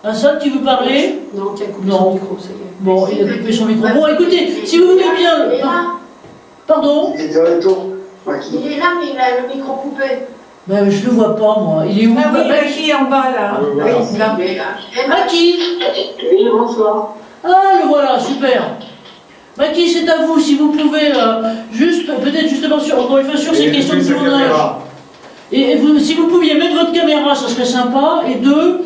Hassan, tu veux parler?
Non, qui a coupé son micro, ça y est.
Bon, il a coupé son micro. Bon, écoutez, si vous voulez bien... Pardon?
Il est de retour.
Il est là, mais il a le micro coupé.
Ben, je le vois pas, moi. Il est où?
Ah oui, Maki en bas, là.
Voilà.
Maki?
Oui, bonsoir.
Ah, le voilà, super. Maki, c'est à vous, si vous pouvez, juste, peut-être justement, encore une fois, sur ces questions de clonage. Et vous, si vous pouviez mettre votre caméra, ça serait sympa. Et deux,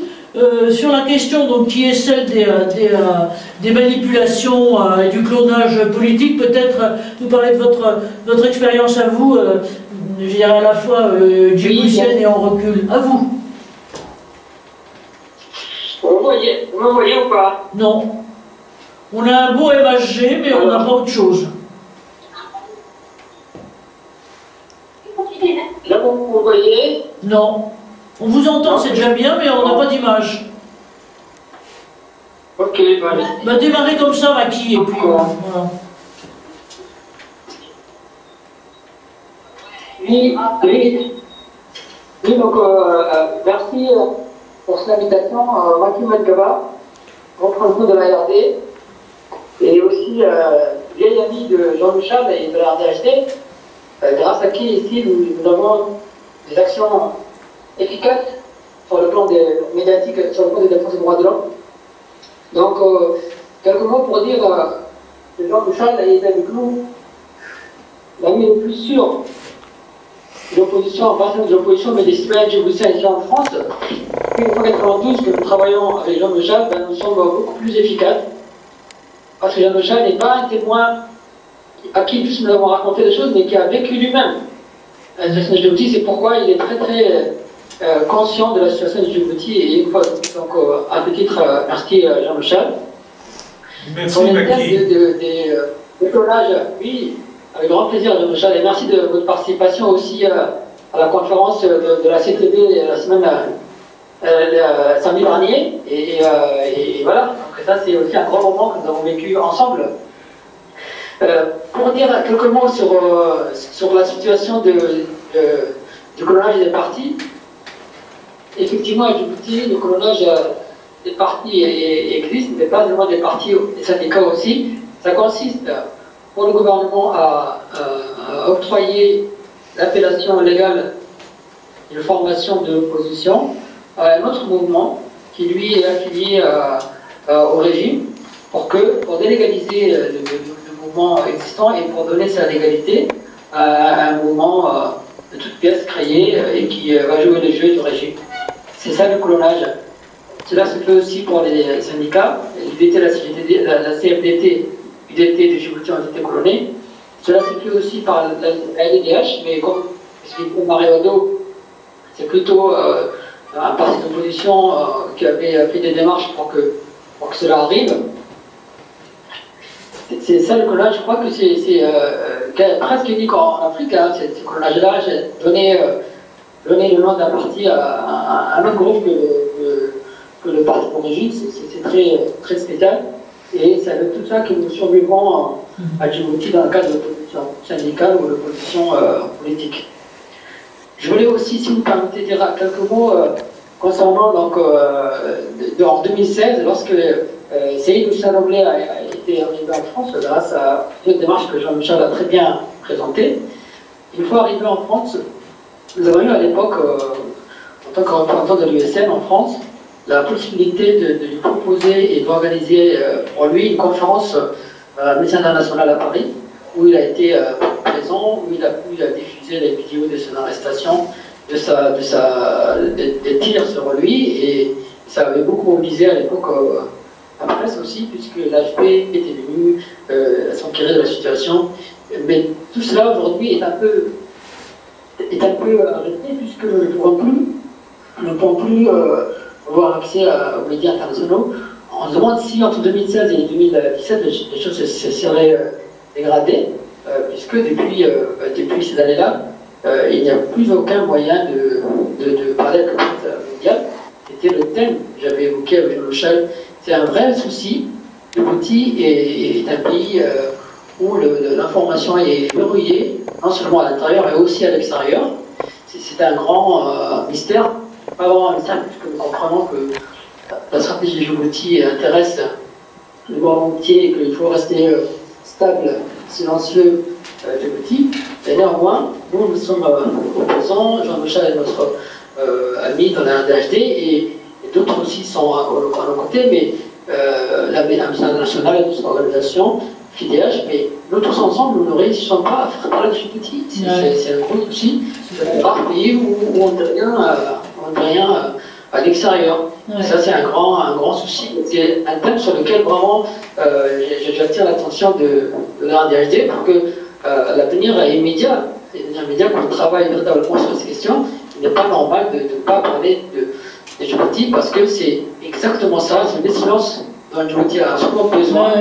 sur la question donc, qui est celle des manipulations et du clonage politique, peut-être nous parler de votre expérience à vous, je dirais à la fois djiboutienne et en recul. À vous.
Vous me voyez ou pas?
Non. On a un beau MHG, mais on n'a pas autre chose.
Là, vous voyez?
Non. On vous entend, c'est déjà bien, mais on n'a pas d'image.
Ok, allez.
Bah, démarrez comme ça, Maki, et puis voilà.
Oui, donc merci pour cette invitation. Maki Medgaba, représentant de la RD, et aussi vieil ami de Jean-Michel et de la RDHD, grâce à qui ici nous avons des actions efficaces sur le plan des médiatiques, sur le plan des défenses des droits de l'homme. Donc, quelques mots pour dire que Jean-Michel est avec nous l'ami le plus sûr de l'opposition, pas seulement de l'opposition, mais des citoyens djiboutiens ici en France. Depuis 1992 que nous travaillons avec Jean-Michel, nous sommes beaucoup plus efficaces. Parce que Jean-Michel n'est pas un témoin à qui tous nous avons raconté des choses, mais qui a vécu lui-même la situation de Djibouti. C'est pourquoi il est très très conscient de la situation de Djibouti. Et une fois, donc, à ce titre, merci Jean-Michel.
Merci,
Sur les
Maki.
thèmes de clonage, oui, avec grand plaisir, Jean-Michel. Et merci de votre participation aussi à la conférence de la CTB la semaine samedi dernier. Et voilà, donc ça c'est aussi un grand moment que nous avons vécu ensemble. Pour dire quelques mots sur la situation du clonage des partis, effectivement à Djibouti, le clonage des partis existe, mais pas seulement des partis, des syndicats aussi. Ça consiste pour le gouvernement à octroyer l'appellation légale d'une formation de position à un autre mouvement qui lui est affilié au régime pour délégaliser le mouvement existant et pour donner sa légalité à un mouvement de toutes pièces créé et qui va jouer le jeu du régime. C'est ça le clonage. Cela se fait aussi pour les syndicats. L'UDT, la CFDT, UDT de Djibouti ont été clonés. Cela se fait aussi par la LDH, mais comme expliquait Mario, c'est plutôt un parti d'opposition qui avait fait des démarches pour que cela arrive. C'est ça le clonage, je crois que c'est presque unique en Afrique, hein, ce clonage-là, donner le nom d'un parti à un autre groupe que le parti d'origine, c'est très, très spécial. Et c'est avec tout ça que nous survivons à Djibouti dans le cadre de l'opposition syndicale ou de l'opposition politique. Je voulais aussi, si vous permettez, dire quelques mots concernant donc, en 2016, lorsque Seyd Ousmane a été arrivé en France grâce à une démarche que Jean-Michel a très bien présentée. Une fois arrivé en France, nous avons eu à l'époque, en tant que représentant de l'USN en France, la possibilité de lui proposer et d'organiser pour lui une conférence à l'Amnesty International à Paris, où il a été présent, où il a pu diffuser les vidéos de son arrestation, des tirs sur lui, et ça avait beaucoup mobilisé à l'époque la presse aussi, puisque l'AFP était venu s'enquérir de la situation. Mais tout cela aujourd'hui est un peu arrêté, puisque nous ne pouvons plus avoir accès aux médias internationaux. On se demande si entre 2016 et 2017 les choses se seraient dégradées, puisque depuis ces années-là, il n'y a plus aucun moyen de parler avec le presse mondial. C'était le thème que j'avais évoqué avec Jean-Michel. C'est un vrai souci. Djibouti est un pays où l'information est verrouillée, non seulement à l'intérieur, mais aussi à l'extérieur. C'est un grand mystère. Pas vraiment un mystère, puisque nous comprenons que la stratégie de Djibouti intéresse le monde entier et qu'il faut rester stable, silencieux Djibouti. Et néanmoins,
nous sommes opposants, Jean-Michel est notre ami dans la RDHD, et d'autres aussi sont à nos côtés, mais l'Amnesty International et d'autres organisations, FIDH, mais nous tous ensemble, nous ne réussissons pas à faire parler de Djibouti. C'est un gros souci. Par pays où on ne dit rien à l'extérieur. Ça, c'est un grand souci. C'est un thème sur lequel vraiment j'attire l'attention de la RDHD pour que l'avenir est immédiat. L'avenir immédiat, quand on travaille véritablement sur ces questions, il n'est pas normal de ne pas parler de Djibouti parce que c'est exactement ça, c'est le silence dont Djibouti a souvent besoin.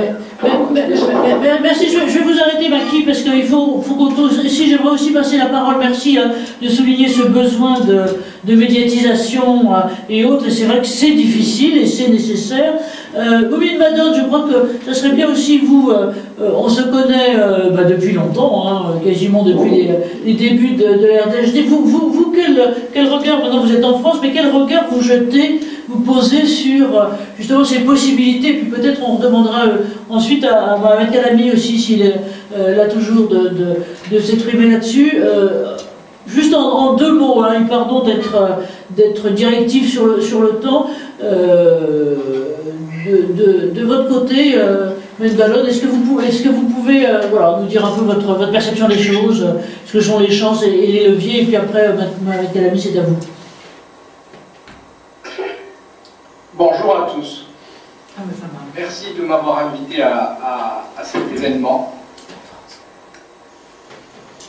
Merci, je vais vous arrêter, Maki, parce qu'il faut qu'on tous. Si j'aimerais aussi passer la parole, merci de souligner ce besoin de médiatisation et autres, et c'est vrai que c'est difficile et c'est nécessaire. Oumy Madone, je crois que ça serait bien aussi, vous, on se connaît depuis longtemps, hein, quasiment depuis les débuts de la RDHD. Vous quel regard, maintenant vous êtes en France, mais quel regard vous jetez, vous posez sur justement ces possibilités, puis peut-être on demandera ensuite à Mohamed Kalami aussi, s'il est là toujours, de s'exprimer là-dessus. Juste en deux mots, hein, et pardon d'être directif sur le temps, de votre côté, M. Gallon, est-ce que vous pouvez voilà, nous dire un peu votre perception des choses, ce que sont les chances et les leviers, et puis après, Mohamed Kalami, c'est à vous.
Bonjour à tous. Merci de m'avoir invité à cet événement.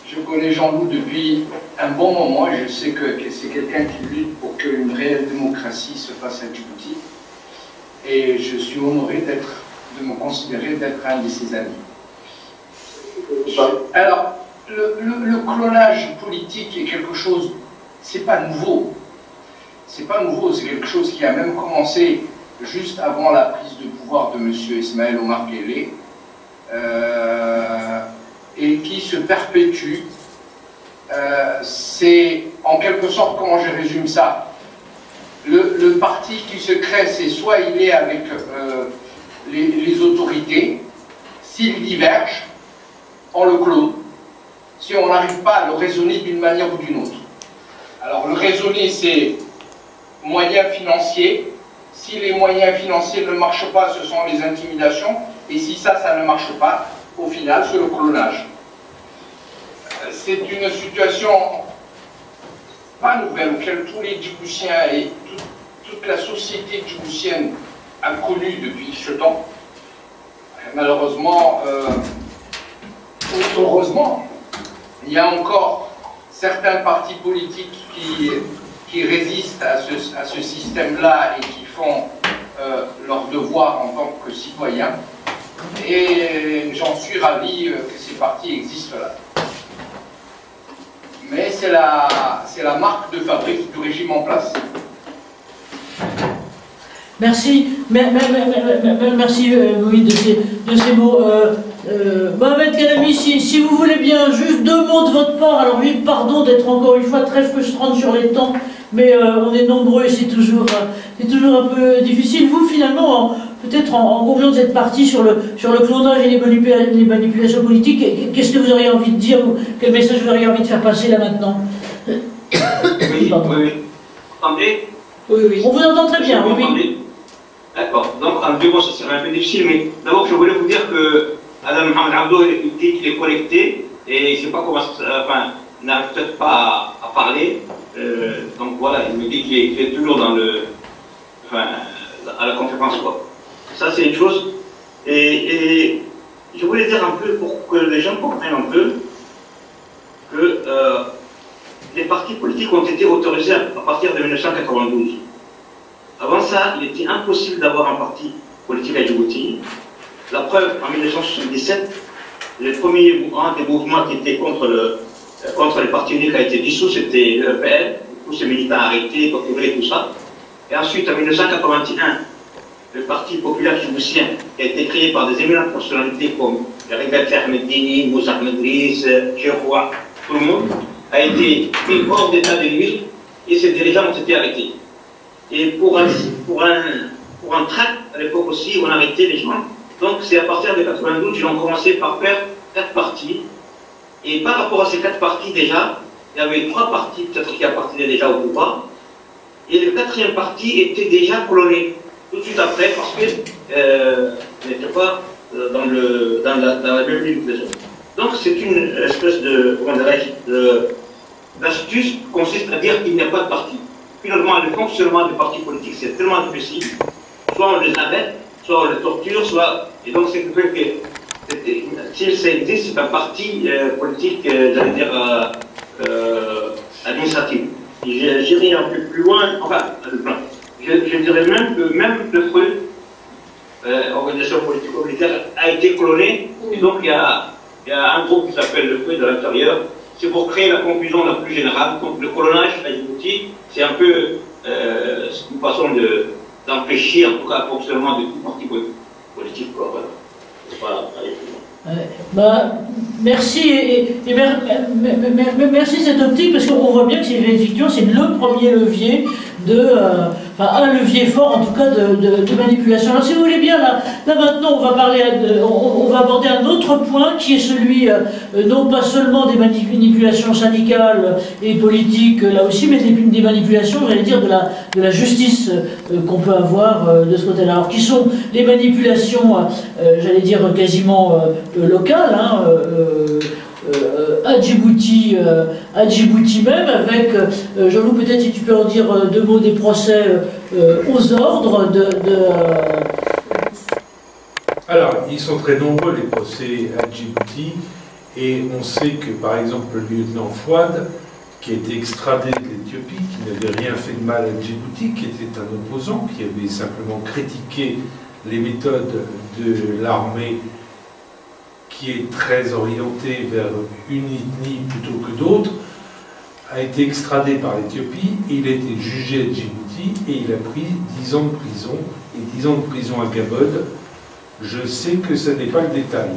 Je connais Jean-Loup depuis un bon moment et je sais que c'est quelqu'un qui lutte pour qu'une réelle démocratie se fasse à Djibouti. Et je suis honoré de me considérer d'être un de ses amis. Alors, le clonage politique est quelque chose, c'est pas nouveau. C'est pas nouveau, c'est quelque chose qui a même commencé juste avant la prise de pouvoir de M. Ismaël Omar Guelleh, et qui se perpétue. C'est en quelque sorte, comment je résume ça, le parti qui se crée, c'est soit il est avec les autorités, s'il diverge, on le clone, si on n'arrive pas à le raisonner d'une manière ou d'une autre. Alors le raisonner, c'est moyens financiers. Si les moyens financiers ne marchent pas, ce sont les intimidations. Et si ça ne marche pas, au final, c'est le clonage. C'est une situation pas nouvelle, auquel tous les Djiboutiens et toute la société djiboutienne a connu depuis ce temps. Malheureusement, heureusement, il y a encore certains partis politiques qui résistent à ce système-là et qui font leur devoir en tant que citoyens. Et j'en suis ravi que ces partis existent là. Mais c'est la marque de fabrique du régime en place.
Merci. Merci, Louis, de ces mots. Mohamed Kalami, si vous voulez bien, juste deux mots de votre part. Alors oui, pardon d'être encore une fois très frustrante sur les temps, mais on est nombreux et c'est toujours un peu difficile. Vous, finalement, peut-être en conclusion de cette partie sur le clonage et les manipulations politiques, qu'est-ce que vous auriez envie de dire, quel message vous auriez envie de faire passer là maintenant?
Oui. Entendez?
Oui. On vous entend très bien, oui.
D'accord. Donc, en deux mots, ça serait un peu difficile, mais d'abord, je voulais vous dire que Adam Mohamed Abdo, il dit qu'il est connecté et il ne sait pas comment, il n'arrive peut-être pas à parler. Donc voilà, il me dit qu'il est toujours dans à la conférence, quoi. Ça, c'est une chose. Et je voulais dire un peu, pour que les gens comprennent un peu, que les partis politiques ont été autorisés à partir de 1992. Avant ça, il était impossible d'avoir un parti politique à Djibouti. La preuve, en 1977, un des mouvements qui était contre les partis uniques a été dissous, c'était l'EPL, tous ces militants arrêtés, torturés, tout ça. Et ensuite, en 1981, le Parti populaire djiboutien, qui a été créé par des éminentes personnalités comme Regat Ahmed Dini, Moussa Ahmed Driss, Cheikhoua, tout le monde, a été mis hors d'état de nuire et ses dirigeants ont été arrêtés. Et pour un tract, à l'époque aussi, on arrêtait les gens. Donc c'est à partir de 92 qu'ils ont commencé par faire 4 partis Et par rapport à ces 4 partis déjà, il y avait 3 partis peut-être qui appartenaient déjà au pouvoir, et le 4e parti était déjà cloné tout de suite après parce qu'il n'était pas dans la même ligne de zone. Donc c'est une espèce de, comment dirais-je, d'astuce qui consiste à dire qu'il n'y a pas de parti. Finalement, le fonctionnement des partis politiques, c'est tellement difficile. Soit on les arrête, soit on les torture, soit... Et donc c'est le fait que s'il ça existe, c'est un parti politique, j'allais dire, administratif. J'irai un peu plus loin, enfin, je dirais même que même le FREUD, organisation politique militaire, a été cloné, et donc il y a un groupe qui s'appelle le FREUD à l'intérieur. C'est pour créer la confusion la plus générale. Donc le colonnage à Djibouti, c'est un peu une façon d'empêcher, en tout cas, le fonctionnement de tout parti politique. Voilà.
Merci merci cette optique, parce qu'on voit bien que effectivement c'est le premier levier un levier fort en tout cas de manipulation. Alors si vous voulez bien, là maintenant on va aborder un autre point qui est celui non pas seulement des manipulations syndicales et politiques là aussi, mais des manipulations, j'allais dire, de la justice qu'on peut avoir de ce côté-là. Alors qui sont les manipulations, j'allais dire quasiment locales, à Djibouti même, avec, Jean-Loup, peut-être si tu peux en dire 2 mots des procès aux ordres
Alors, ils sont très nombreux, les procès à Djibouti, et on sait que, par exemple, le lieutenant Fouad, qui a été extradé de l'Éthiopie, qui n'avait rien fait de mal à Djibouti, qui était un opposant, qui avait simplement critiqué les méthodes de l'armée, qui est très orienté vers une ethnie plutôt que d'autres, a été extradé par l'Éthiopie, il a été jugé à Djibouti et il a pris 10 ans de prison, et 10 ans de prison à Gabod. Je sais que ce n'est pas le détail.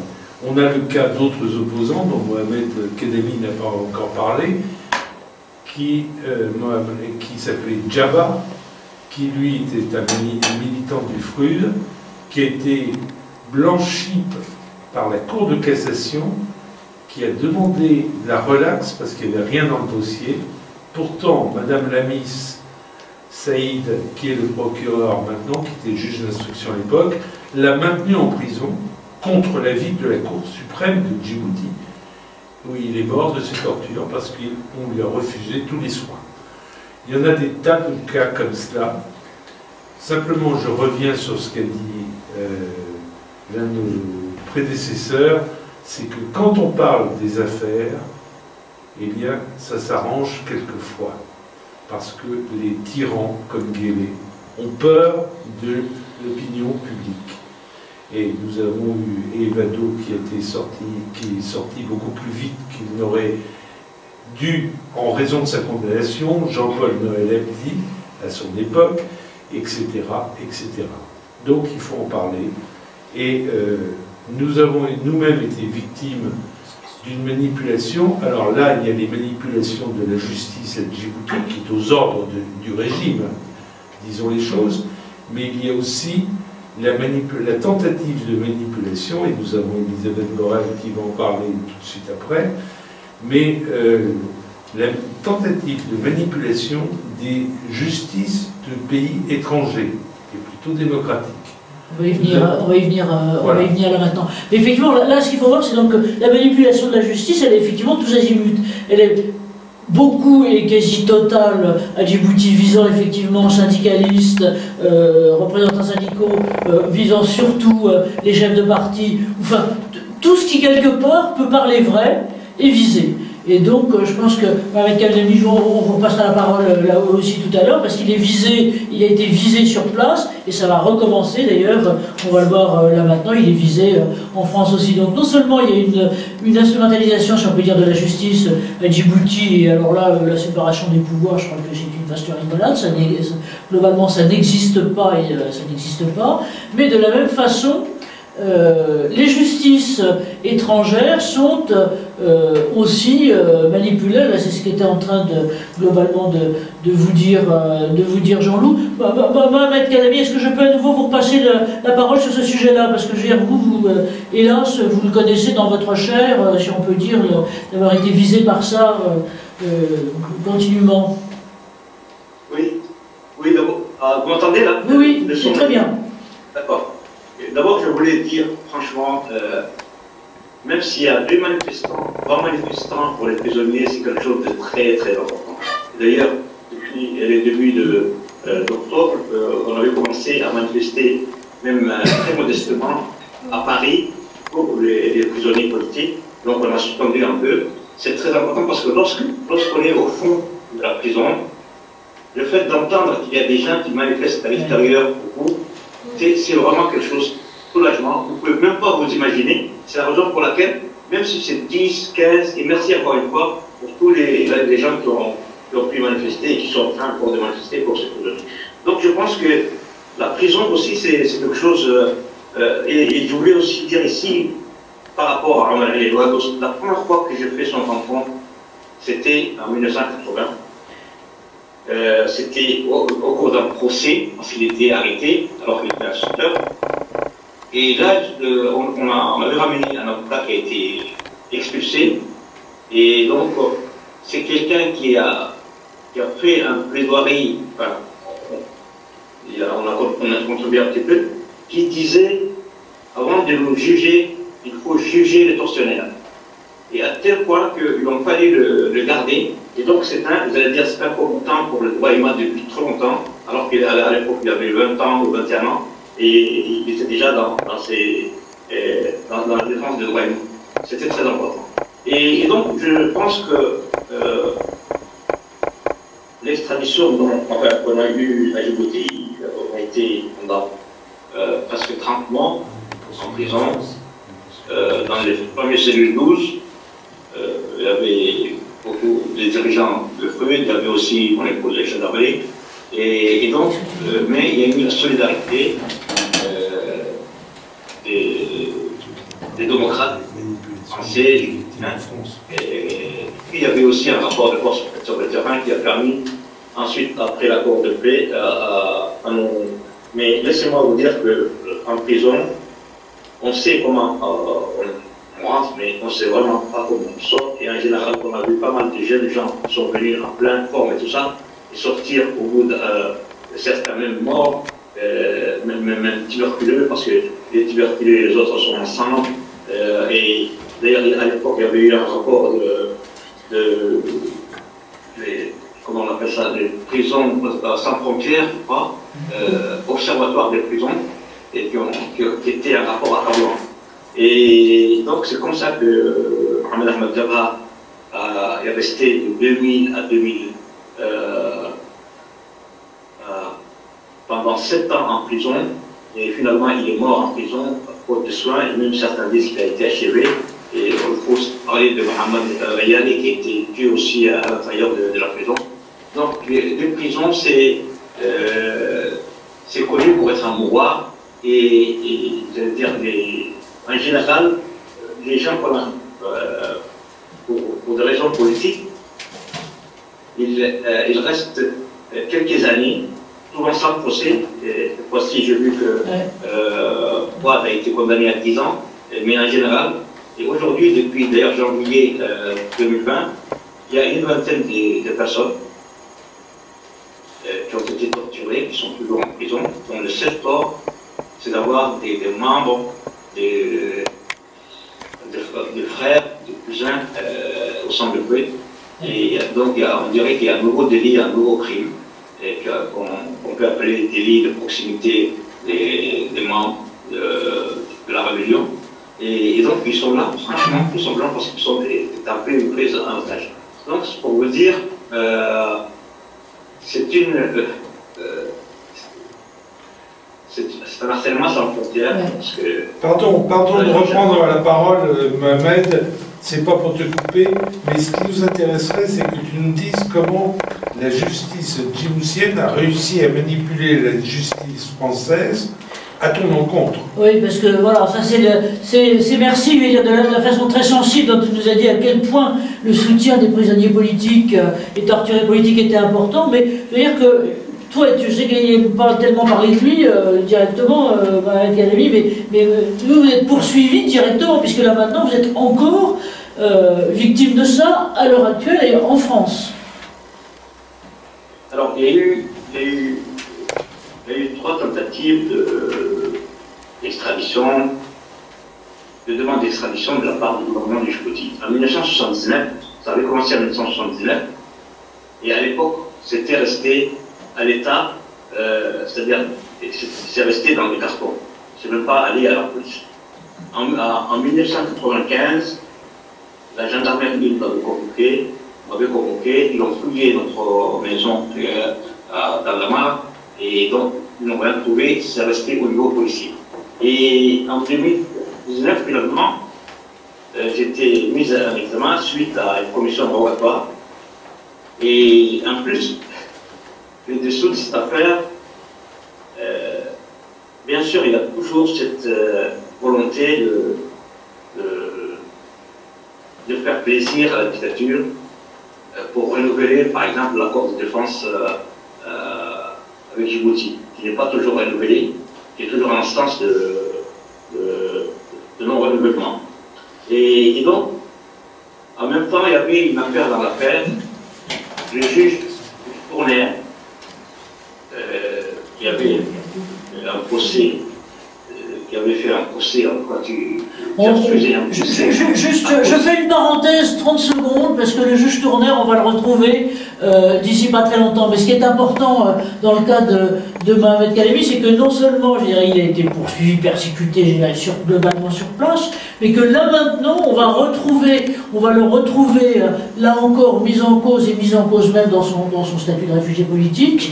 On a le cas d'autres opposants, dont Mohamed Kedemi n'a pas encore parlé, qui s'appelait Djaba, qui lui était un militant du FRUD, qui a été blanchi par la Cour de cassation, qui a demandé la relaxe parce qu'il n'y avait rien dans le dossier. Pourtant, Madame Lamis Saïd, qui est le procureur maintenant, qui était juge d'instruction à l'époque, l'a maintenu en prison contre l'avis de la Cour suprême de Djibouti, où il est mort de ses tortures parce qu'on lui a refusé tous les soins. Il y en a des tas de cas comme cela. Simplement, je reviens sur ce qu'a dit l'un de nos prédécesseurs, c'est que quand on parle des affaires, eh bien, ça s'arrange quelquefois. Parce que les tyrans, comme Guélé, ont peur de l'opinion publique. Et nous avons eu Evado qui est sorti beaucoup plus vite qu'il n'aurait dû, en raison de sa condamnation, Jean-Paul Noël Abdi, à son époque, etc., etc. Donc il faut en parler. Et nous avons nous-mêmes été victimes d'une manipulation. Alors là, il y a les manipulations de la justice à Djibouti, qui est aux ordres du régime, disons les choses, mais il y a aussi la tentative de manipulation, et nous avons Elisabeth Morel qui va en parler tout de suite après, mais la tentative de manipulation des justices de pays étrangers, qui est plutôt démocratique.
On va y venir là maintenant. Mais effectivement, là, ce qu'il faut voir, c'est donc que la manipulation de la justice, elle est effectivement tous azimuts. Elle est beaucoup et quasi totale à Djibouti, visant effectivement syndicalistes, représentants syndicaux, visant surtout les chefs de parti, enfin, tout ce qui quelque part peut parler vrai est visé. Et donc, je pense que avec Kedemi, on vous passera la parole là aussi tout à l'heure, parce qu'il est visé, il a été visé sur place, et ça va recommencer d'ailleurs, on va le voir là maintenant, il est visé en France aussi. Donc non seulement il y a une instrumentalisation, si on peut dire, de la justice à Djibouti, et alors là, la séparation des pouvoirs, je crois que c'est une vaste rigolade, globalement ça n'existe pas, et ça n'existe pas, mais de la même façon, les justices étrangères sont aussi manipulées. Là, c'est ce qu'était en train globalement de vous dire Jean-Loup. Maître Cadavi, est-ce que je peux à nouveau vous repasser la parole sur ce sujet-là? Parce que je veux dire, vous hélas, vous le connaissez dans votre chair, si on peut dire, d'avoir été visé par ça continuellement.
Oui, d'abord. Vous m'entendez là?
Oui, c'est très bien.
D'accord. D'abord, je voulais dire, franchement, même s'il y a 2 manifestants, 3 manifestants pour les prisonniers, c'est quelque chose de très, très important. D'ailleurs, depuis les débuts d'octobre, on avait commencé à manifester, même très modestement, à Paris, pour les prisonniers politiques. Donc, on a suspendu un peu. C'est très important parce que lorsqu'on est au fond de la prison, le fait d'entendre qu'il y a des gens qui manifestent à l'extérieur pour vous, c'est vraiment quelque chose de soulagement. Vous ne pouvez même pas vous imaginer. C'est la raison pour laquelle, même si c'est 10, 15, et merci encore une fois pour tous les gens qui ont pu manifester et qui sont en train encore de manifester pour ces prisonniers. Donc je pense que la prison aussi, c'est quelque chose. Et je voulais aussi dire ici, par rapport à Omar El Ouados, la première fois que j'ai fait son rencontre, c'était en 1980. C'était au cours d'un procès, parce qu'il était arrêté, alors qu'il était instructeur. Et là, on avait ramené un avocat qui a été expulsé. Et donc, c'est quelqu'un qui a fait un plaidoirie, enfin, on a contribué un petit peu, qui disait, avant de nous juger, il faut juger les tortionnaires. Et à tel point qu'il a fallu le garder. Et donc, vous allez dire, c'est un combattant pour le droit humain depuis trop longtemps, alors qu'à l'époque, il avait 20 ans ou 21 ans, et il était déjà dans la défense des droits humains. C'était très important. Et donc, je pense que l'extradition qu'on a eue à Djibouti a été pendant presque 30 mois en prison, dans les premières cellules 12. Il y avait beaucoup de dirigeants de feu, il y avait aussi mon épouse de gendarmerie. Et donc, mais il y a eu la solidarité des démocrates français. Et puis il y avait aussi un rapport de force sur le terrain qui a permis ensuite, après l'accord de paix, à nous. Mais laissez-moi vous dire qu'en prison, on sait comment on rentre, mais on ne sait vraiment pas comment on sort. Et en général, on a vu pas mal de jeunes gens qui sont venus en pleine forme et tout ça, et sortir au bout de certains même morts, même tuberculeux, parce que les tuberculeux et les autres sont ensemble. Et d'ailleurs, à l'époque, il y avait eu un rapport comment on appelle ça, des prisons sans frontières, observatoire des prisons, et qui était un rapport accablant. Et donc c'est comme ça que Mohamed Ahmed Jabra est resté de 2000 à 2000, pendant 7 ans en prison, et finalement il est mort en prison, faute de soins, et même certains disent qu'il a été achevé. Et on peut parler de Mohamed Rayani qui a été tué aussi à l'intérieur de la prison. Donc les prisons, c'est connu pour être un mouroir, et j'allais dire, en général, les gens, pour des raisons politiques, ils restent quelques années, souvent sans procès. Cette fois-ci, j'ai vu que Fouad a été condamné à 10 ans, mais en général, et aujourd'hui, depuis d'ailleurs janvier 2020, il y a une vingtaine de personnes qui ont été torturées, qui sont toujours en prison, dont le seul tort, c'est d'avoir des membres, des frères, des cousins au sein de Coué. Et donc, on dirait qu'il y a un nouveau délit, un nouveau crime, qu'on peut appeler délit de proximité des membres de la rébellion. Et donc, ils sont là, franchement, tout simplement parce qu'ils sont tapés ou pris en otage. Donc, c'est pour vous dire, c'est un harcèlement sans frontières. Parce que,
pardon de reprendre la parole, Mohamed, c'est pas pour te couper, mais ce qui nous intéresserait, c'est que tu nous dises comment la justice djiboutienne a réussi à manipuler la justice française à ton encontre.
Oui, parce que voilà, ça c'est merci, je veux dire, de la façon très sensible dont tu nous as dit à quel point le soutien des prisonniers politiques et torturés politiques était important, mais je veux dire que toi, je sais qu'il n'est pas tellement parlé de lui directement, avec Académie, mais vous êtes poursuivi directement, puisque là maintenant vous êtes encore victime de ça à l'heure actuelle et en France.
Alors, il y a eu 3 tentatives d'extradition, de demande d'extradition de la part du gouvernement du Djibouti. En 1979, ça avait commencé en 1979, et à l'époque, c'était resté à l'État, c'est-à-dire, c'est resté dans le carton. C'est même pas allé à la police. En 1995, la gendarmerie m'avait convoqué, ils ont fouillé notre maison dans la mare, et donc ils n'ont rien trouvé, c'est resté au niveau policier. Et en 2019, finalement, j'étais mise en examen suite à une commission rogatoire. Et en plus, le dessous de cette affaire, bien sûr, il y a toujours cette volonté de faire plaisir à la dictature pour renouveler, par exemple, l'accord de défense avec Djibouti, qui n'est pas toujours renouvelé, qui est toujours en instance de non-renouvellement. Et donc, en même temps, il y avait une affaire dans l'affaire. Le juge Tourner, qui avait un procès, qui avait fait un procès en quoi tu faisais un procès.
Juste, je fais une parenthèse, 30 secondes, parce que le juge Tourner, on va le retrouver d'ici pas très longtemps. Mais ce qui est important dans le cas de Mohamed Khelami, c'est que non seulement, je dirais, il a été poursuivi, persécuté, je dirais, globalement sur place, mais que là maintenant, on va le retrouver, là encore, mis en cause, et mis en cause même dans son statut de réfugié politique,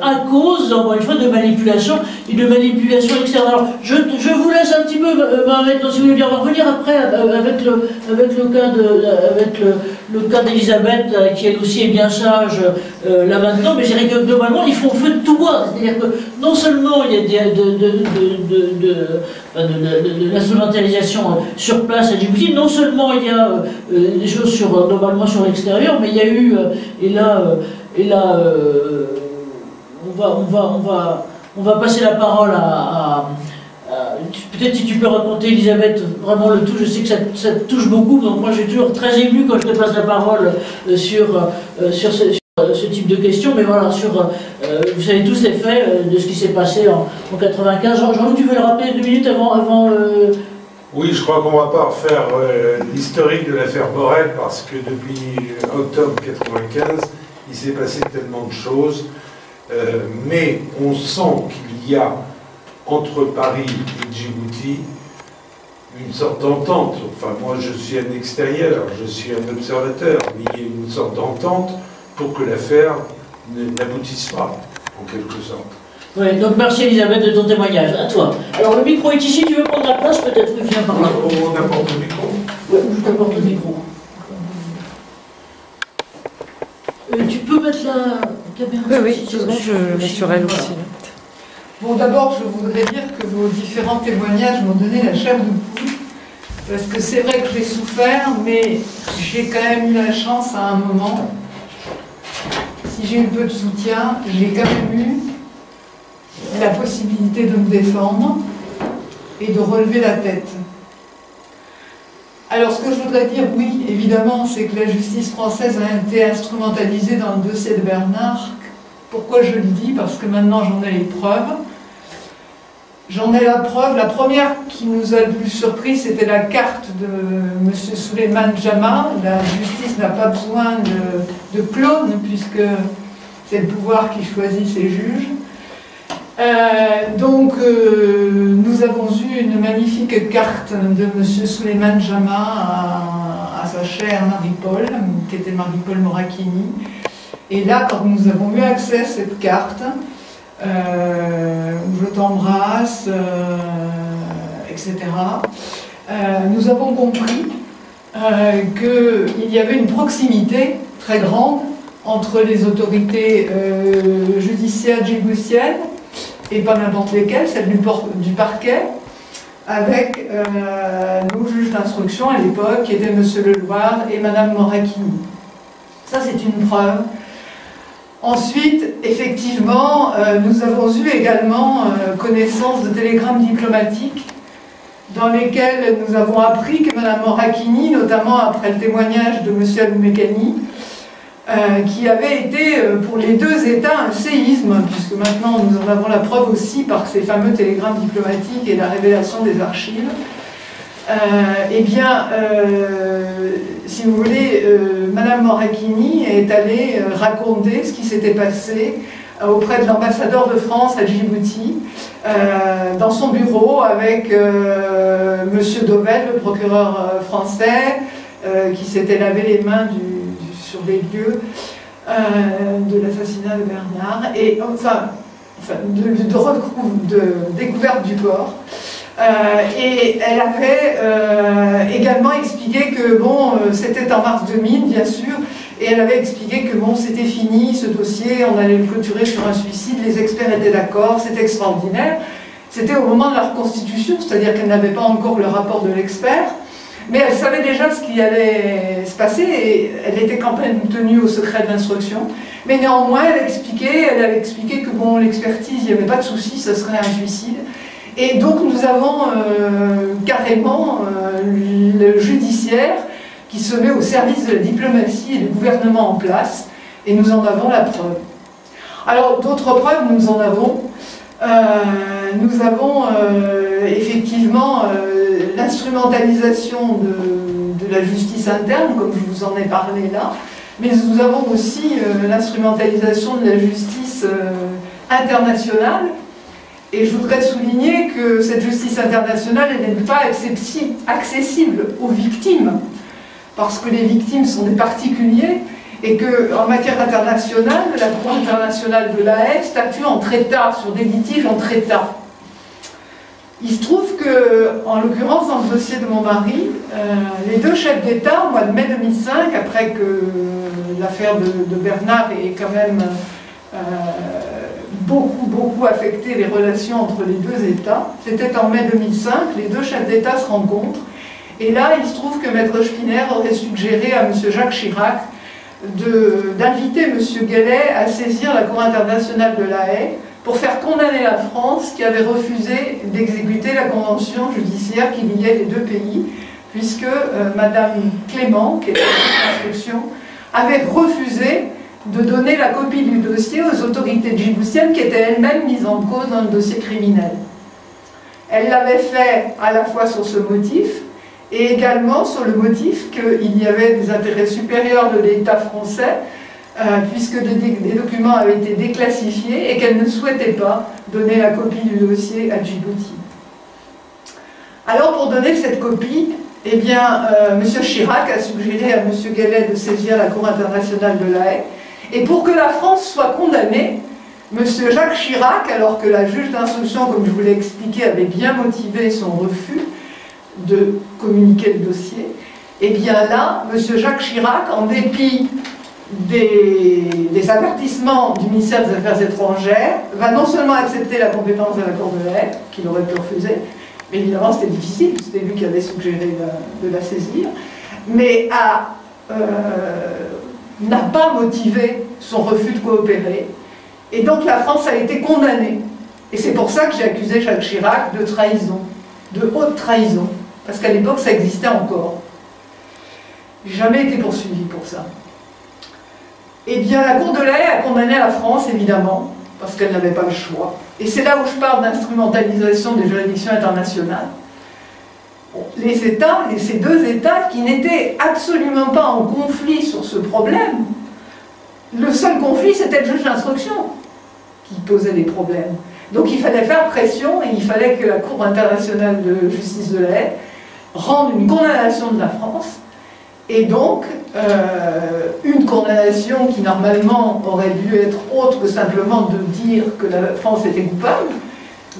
à cause, encore une fois, de manipulation, et de manipulation externe. Alors, je vous laisse un petit peu, Mohamed, si vous voulez bien revenir après, avec le cas d'Elisabeth, qui elle aussi est bien sage, là maintenant, mais je dirais que globalement, ils font feu de tout bois. C'est-à-dire que non seulement il y a de l'instrumentalisation sur place à Djibouti, non seulement il y a des choses globalement sur l'extérieur, mais il y a eu, on va passer la parole à peut-être si tu peux raconter, Elisabeth, vraiment le tout. Je sais que ça te touche beaucoup, donc moi j'ai toujours très ému quand je te passe la parole sur ce type de questions, mais voilà, vous savez tous les faits de ce qui s'est passé en 95. Jean-Loup, tu veux le rappeler 2 minutes avant
Oui, je crois qu'on ne va pas refaire l'historique de l'affaire Borel, parce que depuis octobre 95, il s'est passé tellement de choses, mais on sent qu'il y a entre Paris et Djibouti une sorte d'entente. Enfin, moi je suis un extérieur, je suis un observateur, mais il y a une sorte d'entente pour que l'affaire n'aboutisse pas, en quelque sorte.
Oui, donc merci Elisabeth de ton témoignage. À toi. Alors le micro est ici, tu veux prendre la place, peut-être que viens par là.
On apporte le micro.
Oui, je t'apporte le micro. Tu peux mettre la caméra.
Oui, je mets sur elle aussi.
Bon, d'abord, je voudrais dire que vos différents témoignages m'ont donné la chair de poule, parce que c'est vrai que j'ai souffert, mais j'ai quand même eu la chance à un moment, si j'ai eu peu de soutien, j'ai quand même eu la possibilité de me défendre et de relever la tête. Alors, ce que je voudrais dire, oui, évidemment, c'est que la justice française a été instrumentalisée dans le dossier de Bernard. Pourquoi je le dis? Parce que maintenant j'en ai les preuves. J'en ai la preuve. La première qui nous a le plus surpris, c'était la carte de M. Souleymane Jama. La justice n'a pas besoin de clones, puisque c'est le pouvoir qui choisit ses juges. Nous avons eu une magnifique carte de M. Souleymane Jama à sa chère Marie-Paul, qui était Marie-Paul Morakini. Et là, quand nous avons eu accès à cette carte, où je t'embrasse, etc., nous avons compris qu'il y avait une proximité très grande entre les autorités judiciaires djiboutiennes et pas n'importe lesquelles, celles du parquet, avec nos juges d'instruction à l'époque, qui étaient M. Leloir et Mme Moracchini. Ça, c'est une preuve. Ensuite, effectivement, nous avons eu également connaissance de télégrammes diplomatiques dans lesquels nous avons appris que Mme Moracchini, notamment après le témoignage de M. Aloumekani, qui avait été pour les deux États un séisme, puisque maintenant nous en avons la preuve aussi par ces fameux télégrammes diplomatiques et la révélation des archives, eh bien, si vous voulez, Mme Moracchini est allée raconter ce qui s'était passé auprès de l'ambassadeur de France à Djibouti, dans son bureau avec M. Dovel, le procureur français, qui s'était lavé les mains sur les lieux de l'assassinat de Bernard, et de découverte du corps. Et elle avait également expliqué que, bon, c'était en mars 2000, bien sûr, et elle avait expliqué que, bon, c'était fini, ce dossier, on allait le clôturer sur un suicide, les experts étaient d'accord, c'était extraordinaire. C'était au moment de la reconstitution, c'est-à-dire qu'elle n'avait pas encore le rapport de l'expert, mais elle savait déjà ce qui allait se passer, et elle était quand même tenue au secret de l'instruction. Mais néanmoins, elle avait expliqué que, bon, l'expertise, il n'y avait pas de souci, ce serait un suicide. Et donc nous avons carrément le judiciaire qui se met au service de la diplomatie et du gouvernement en place, et nous en avons la preuve. Alors d'autres preuves, nous en avons. Nous avons effectivement l'instrumentalisation de la justice interne, comme je vous en ai parlé là, mais nous avons aussi l'instrumentalisation de la justice internationale. Et je voudrais souligner que cette justice internationale n'est pas accessible aux victimes, parce que les victimes sont des particuliers, et qu'en matière internationale, la Cour internationale de La Haye statue entre États, sur des litiges entre États. Il se trouve que, en l'occurrence, dans le dossier de mon mari, les deux chefs d'État, au mois de mai 2005, après que l'affaire de Bernard ait quand même beaucoup affecté les relations entre les deux États. C'était en mai 2005, les deux chefs d'État se rencontrent, et là il se trouve que Maître Spinner aurait suggéré à M. Jacques Chirac d'inviter M. Guellet à saisir la Cour internationale de La Haye pour faire condamner la France qui avait refusé d'exécuter la convention judiciaire qui liait les deux pays, puisque Mme Clément, qui était en instruction, avait refusé de donner la copie du dossier aux autorités djiboutiennes qui étaient elles-mêmes mises en cause dans le dossier criminel. Elle l'avait fait à la fois sur ce motif et également sur le motif qu'il y avait des intérêts supérieurs de l'État français puisque des documents avaient été déclassifiés et qu'elle ne souhaitait pas donner la copie du dossier à Djibouti. Alors pour donner cette copie, eh bien, M. Chirac a suggéré à M. Guellet de saisir la Cour internationale de La Haye. Et pour que la France soit condamnée, M. Jacques Chirac, alors que la juge d'instruction, comme je vous l'ai expliqué, avait bien motivé son refus de communiquer le dossier, et bien là, M. Jacques Chirac, en dépit des avertissements du ministère des Affaires étrangères, va non seulement accepter la compétence de la Cour de La Haye, qu'il aurait pu refuser, mais évidemment c'était difficile, c'était lui qui avait suggéré de la saisir, mais n'a pas motivé son refus de coopérer, et donc la France a été condamnée. Et c'est pour ça que j'ai accusé Jacques Chirac de trahison, de haute trahison, parce qu'à l'époque ça existait encore. J'ai jamais été poursuivi pour ça. Eh bien la Cour de La Haye a condamné la France, évidemment, parce qu'elle n'avait pas le choix. Et c'est là où je parle d'instrumentalisation des juridictions internationales. Les États, ces deux États qui n'étaient absolument pas en conflit sur ce problème, le seul conflit c'était le juge d'instruction qui posait des problèmes. Donc il fallait faire pression et il fallait que la Cour internationale de justice de La Haye rende une condamnation de la France, et donc une condamnation qui normalement aurait dû être autre que simplement de dire que la France était coupable.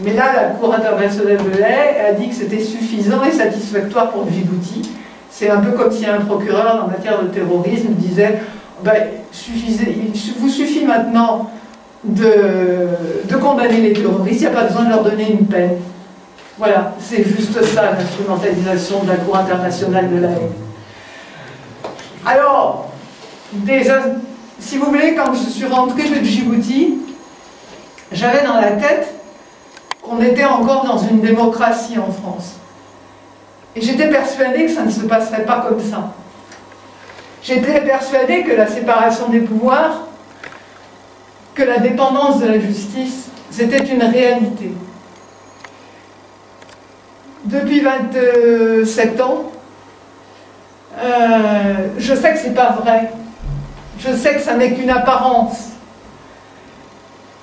Mais là, la Cour internationale de La Haye a dit que c'était suffisant et satisfactoire pour Djibouti. C'est un peu comme si un procureur en matière de terrorisme disait ben, il vous suffit maintenant de condamner les terroristes, il n'y a pas besoin de leur donner une peine. Voilà, c'est juste ça l'instrumentalisation de la Cour internationale de la haine. Alors, si vous voulez, quand je suis rentrée de Djibouti, j'avais dans la tête qu'on était encore dans une démocratie en France. Et j'étais persuadée que ça ne se passerait pas comme ça. J'étais persuadée que la séparation des pouvoirs, que la dépendance de la justice, c'était une réalité. Depuis 27 ans, je sais que c'est pas vrai. Je sais que ça n'est qu'une apparence.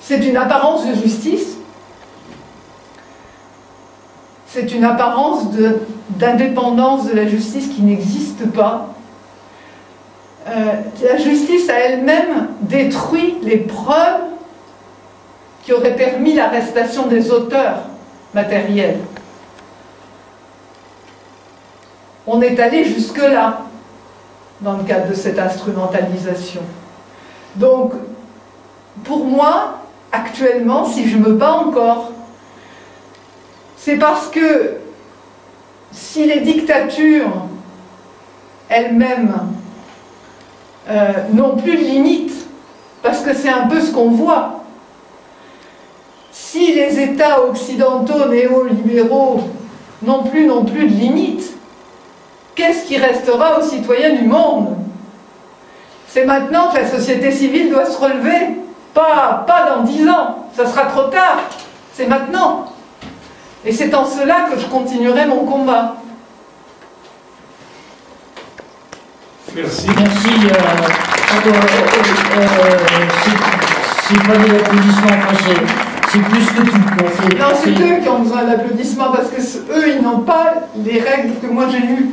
C'est une apparence de justice. C'est une apparence d'indépendance de la justice qui n'existe pas. La justice a elle-même détruit les preuves qui auraient permis l'arrestation des auteurs matériels. On est allé jusque-là dans le cadre de cette instrumentalisation. Donc, pour moi, actuellement, si je me bats encore, c'est parce que si les dictatures elles-mêmes n'ont plus de limites, parce que c'est un peu ce qu'on voit, si les États occidentaux néolibéraux n'ont plus de limites, qu'est-ce qui restera aux citoyens du monde? C'est maintenant que la société civile doit se relever, pas dans 10 ans, ça sera trop tard, c'est maintenant. Et c'est en cela que je continuerai mon combat.
Merci.
Merci. C'est pas des applaudissements, c'est plus que tout.
Non, c'est eux qui ont besoin d'applaudissements parce que eux, ils n'ont pas les règles que moi j'ai eues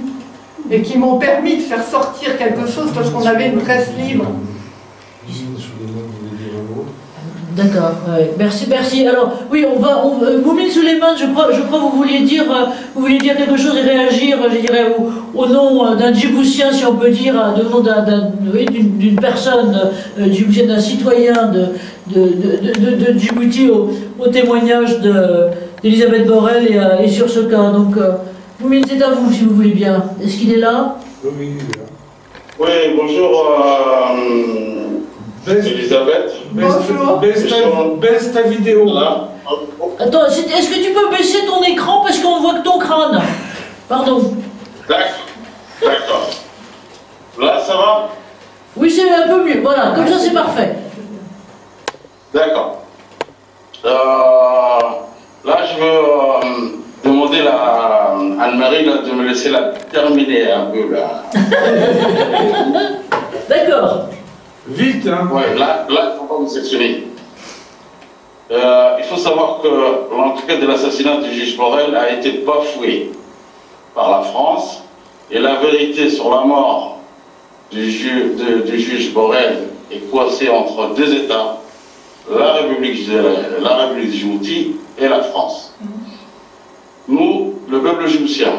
et qui m'ont permis de faire sortir quelque chose parce qu'on avait une presse libre.
D'accord, ouais. Merci. Alors, oui, Moumine Souleymane, je crois que vous vouliez dire quelque chose et réagir, je dirais, au nom d'un Djiboutien, si on peut dire, au nom d'une personne djiboutienne, d'un citoyen de Djibouti, au témoignage d'Elisabeth Borrell et sur ce cas. Donc, Moumine, c'est à vous, si vous voulez bien. Est-ce qu'il est là?
Oui, il est là.
Oui, bonjour. Elisabeth.
Bonjour.
Baisse ta vidéo.
Là.
Attends, est-ce que tu peux baisser ton écran parce qu'on voit que ton crâne? Pardon.
D'accord. Là, ça va?
Oui, c'est un peu mieux. Voilà, comme ça, c'est parfait.
D'accord. Là, je veux demander à Anne-Marie de me laisser la terminer un peu. Là.
D'accord.
Vite, hein?
Ouais, là, il ne faut pas me sectionner. Il faut savoir que l'enquête de l'assassinat du juge Borrell a été bafouée par la France et la vérité sur la mort du juge Borrell est coincée entre deux États, la République de Djibouti et la France. Nous, le peuple djiboutien,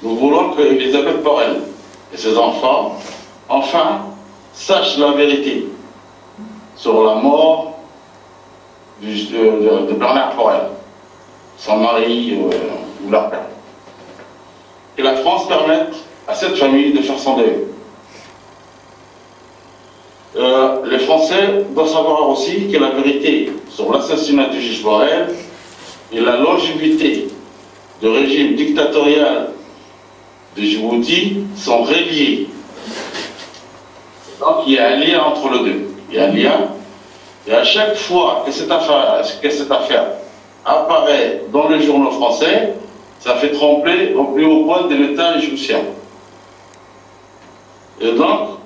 nous voulons que Elisabeth Borrell et ses enfants, enfin, sachent la vérité sur la mort de Bernard Borrell, son mari ou leur père. Que la France permette à cette famille de faire son deuil. Les Français doivent savoir aussi que la vérité sur l'assassinat du juge Borrell et la longévité du régime dictatorial de Djibouti sont reliés. Donc il y a un lien entre les deux. Il y a un lien. Et à chaque fois que cette affaire apparaît dans les journaux français, ça fait trembler au plus haut point de l'État djiboutien. Et donc,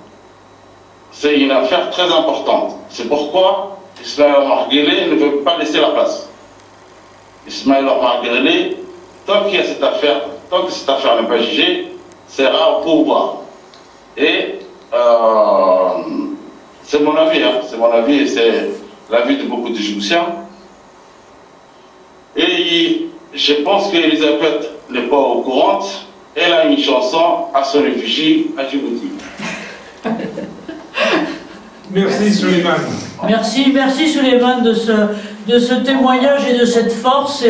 c'est une affaire très importante. C'est pourquoi Ismaël Omar Guelleh ne veut pas laisser la place. Ismaël Omar Guelleh, tant qu'il y a cette affaire, tant que cette affaire n'est pas jugée, sera au pouvoir. Et c'est mon avis, hein. C'est mon avis et c'est l'avis de beaucoup de Djiboutiens. Et je pense qu'Elisabeth n'est pas au courant. Elle a une chanson à son effigie à Djibouti.
Merci Souleymane.
Merci, merci Souleymane de ce témoignage et de cette force.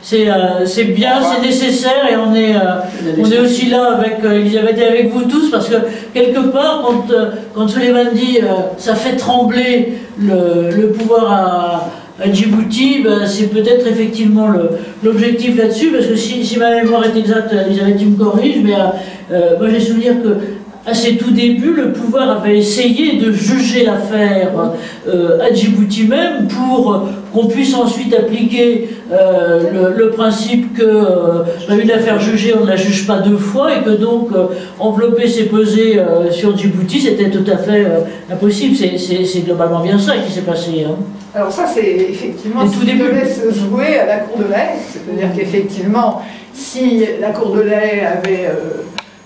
C'est bien, c'est nécessaire, et on est aussi là avec Elisabeth et avec vous tous, parce que quelque part, quand Souleymane dit ça fait trembler le pouvoir à Djibouti, ben, c'est peut-être effectivement l'objectif là-dessus, parce que si ma mémoire est exacte, Elisabeth, tu me corriges, mais moi j'ai souvenir que à ses tout débuts, le pouvoir avait essayé de juger l'affaire à Djibouti même pour qu'on puisse ensuite appliquer le principe que une affaire jugée, on ne la juge pas deux fois, et que donc envelopper ses pesées sur Djibouti, c'était tout à fait impossible. C'est globalement bien ça qui s'est passé. Hein.
Alors ça, c'est effectivement ce qui devait se jouer à la Cour de La Haye. C'est-à-dire qu'effectivement, si la Cour de La Haye avait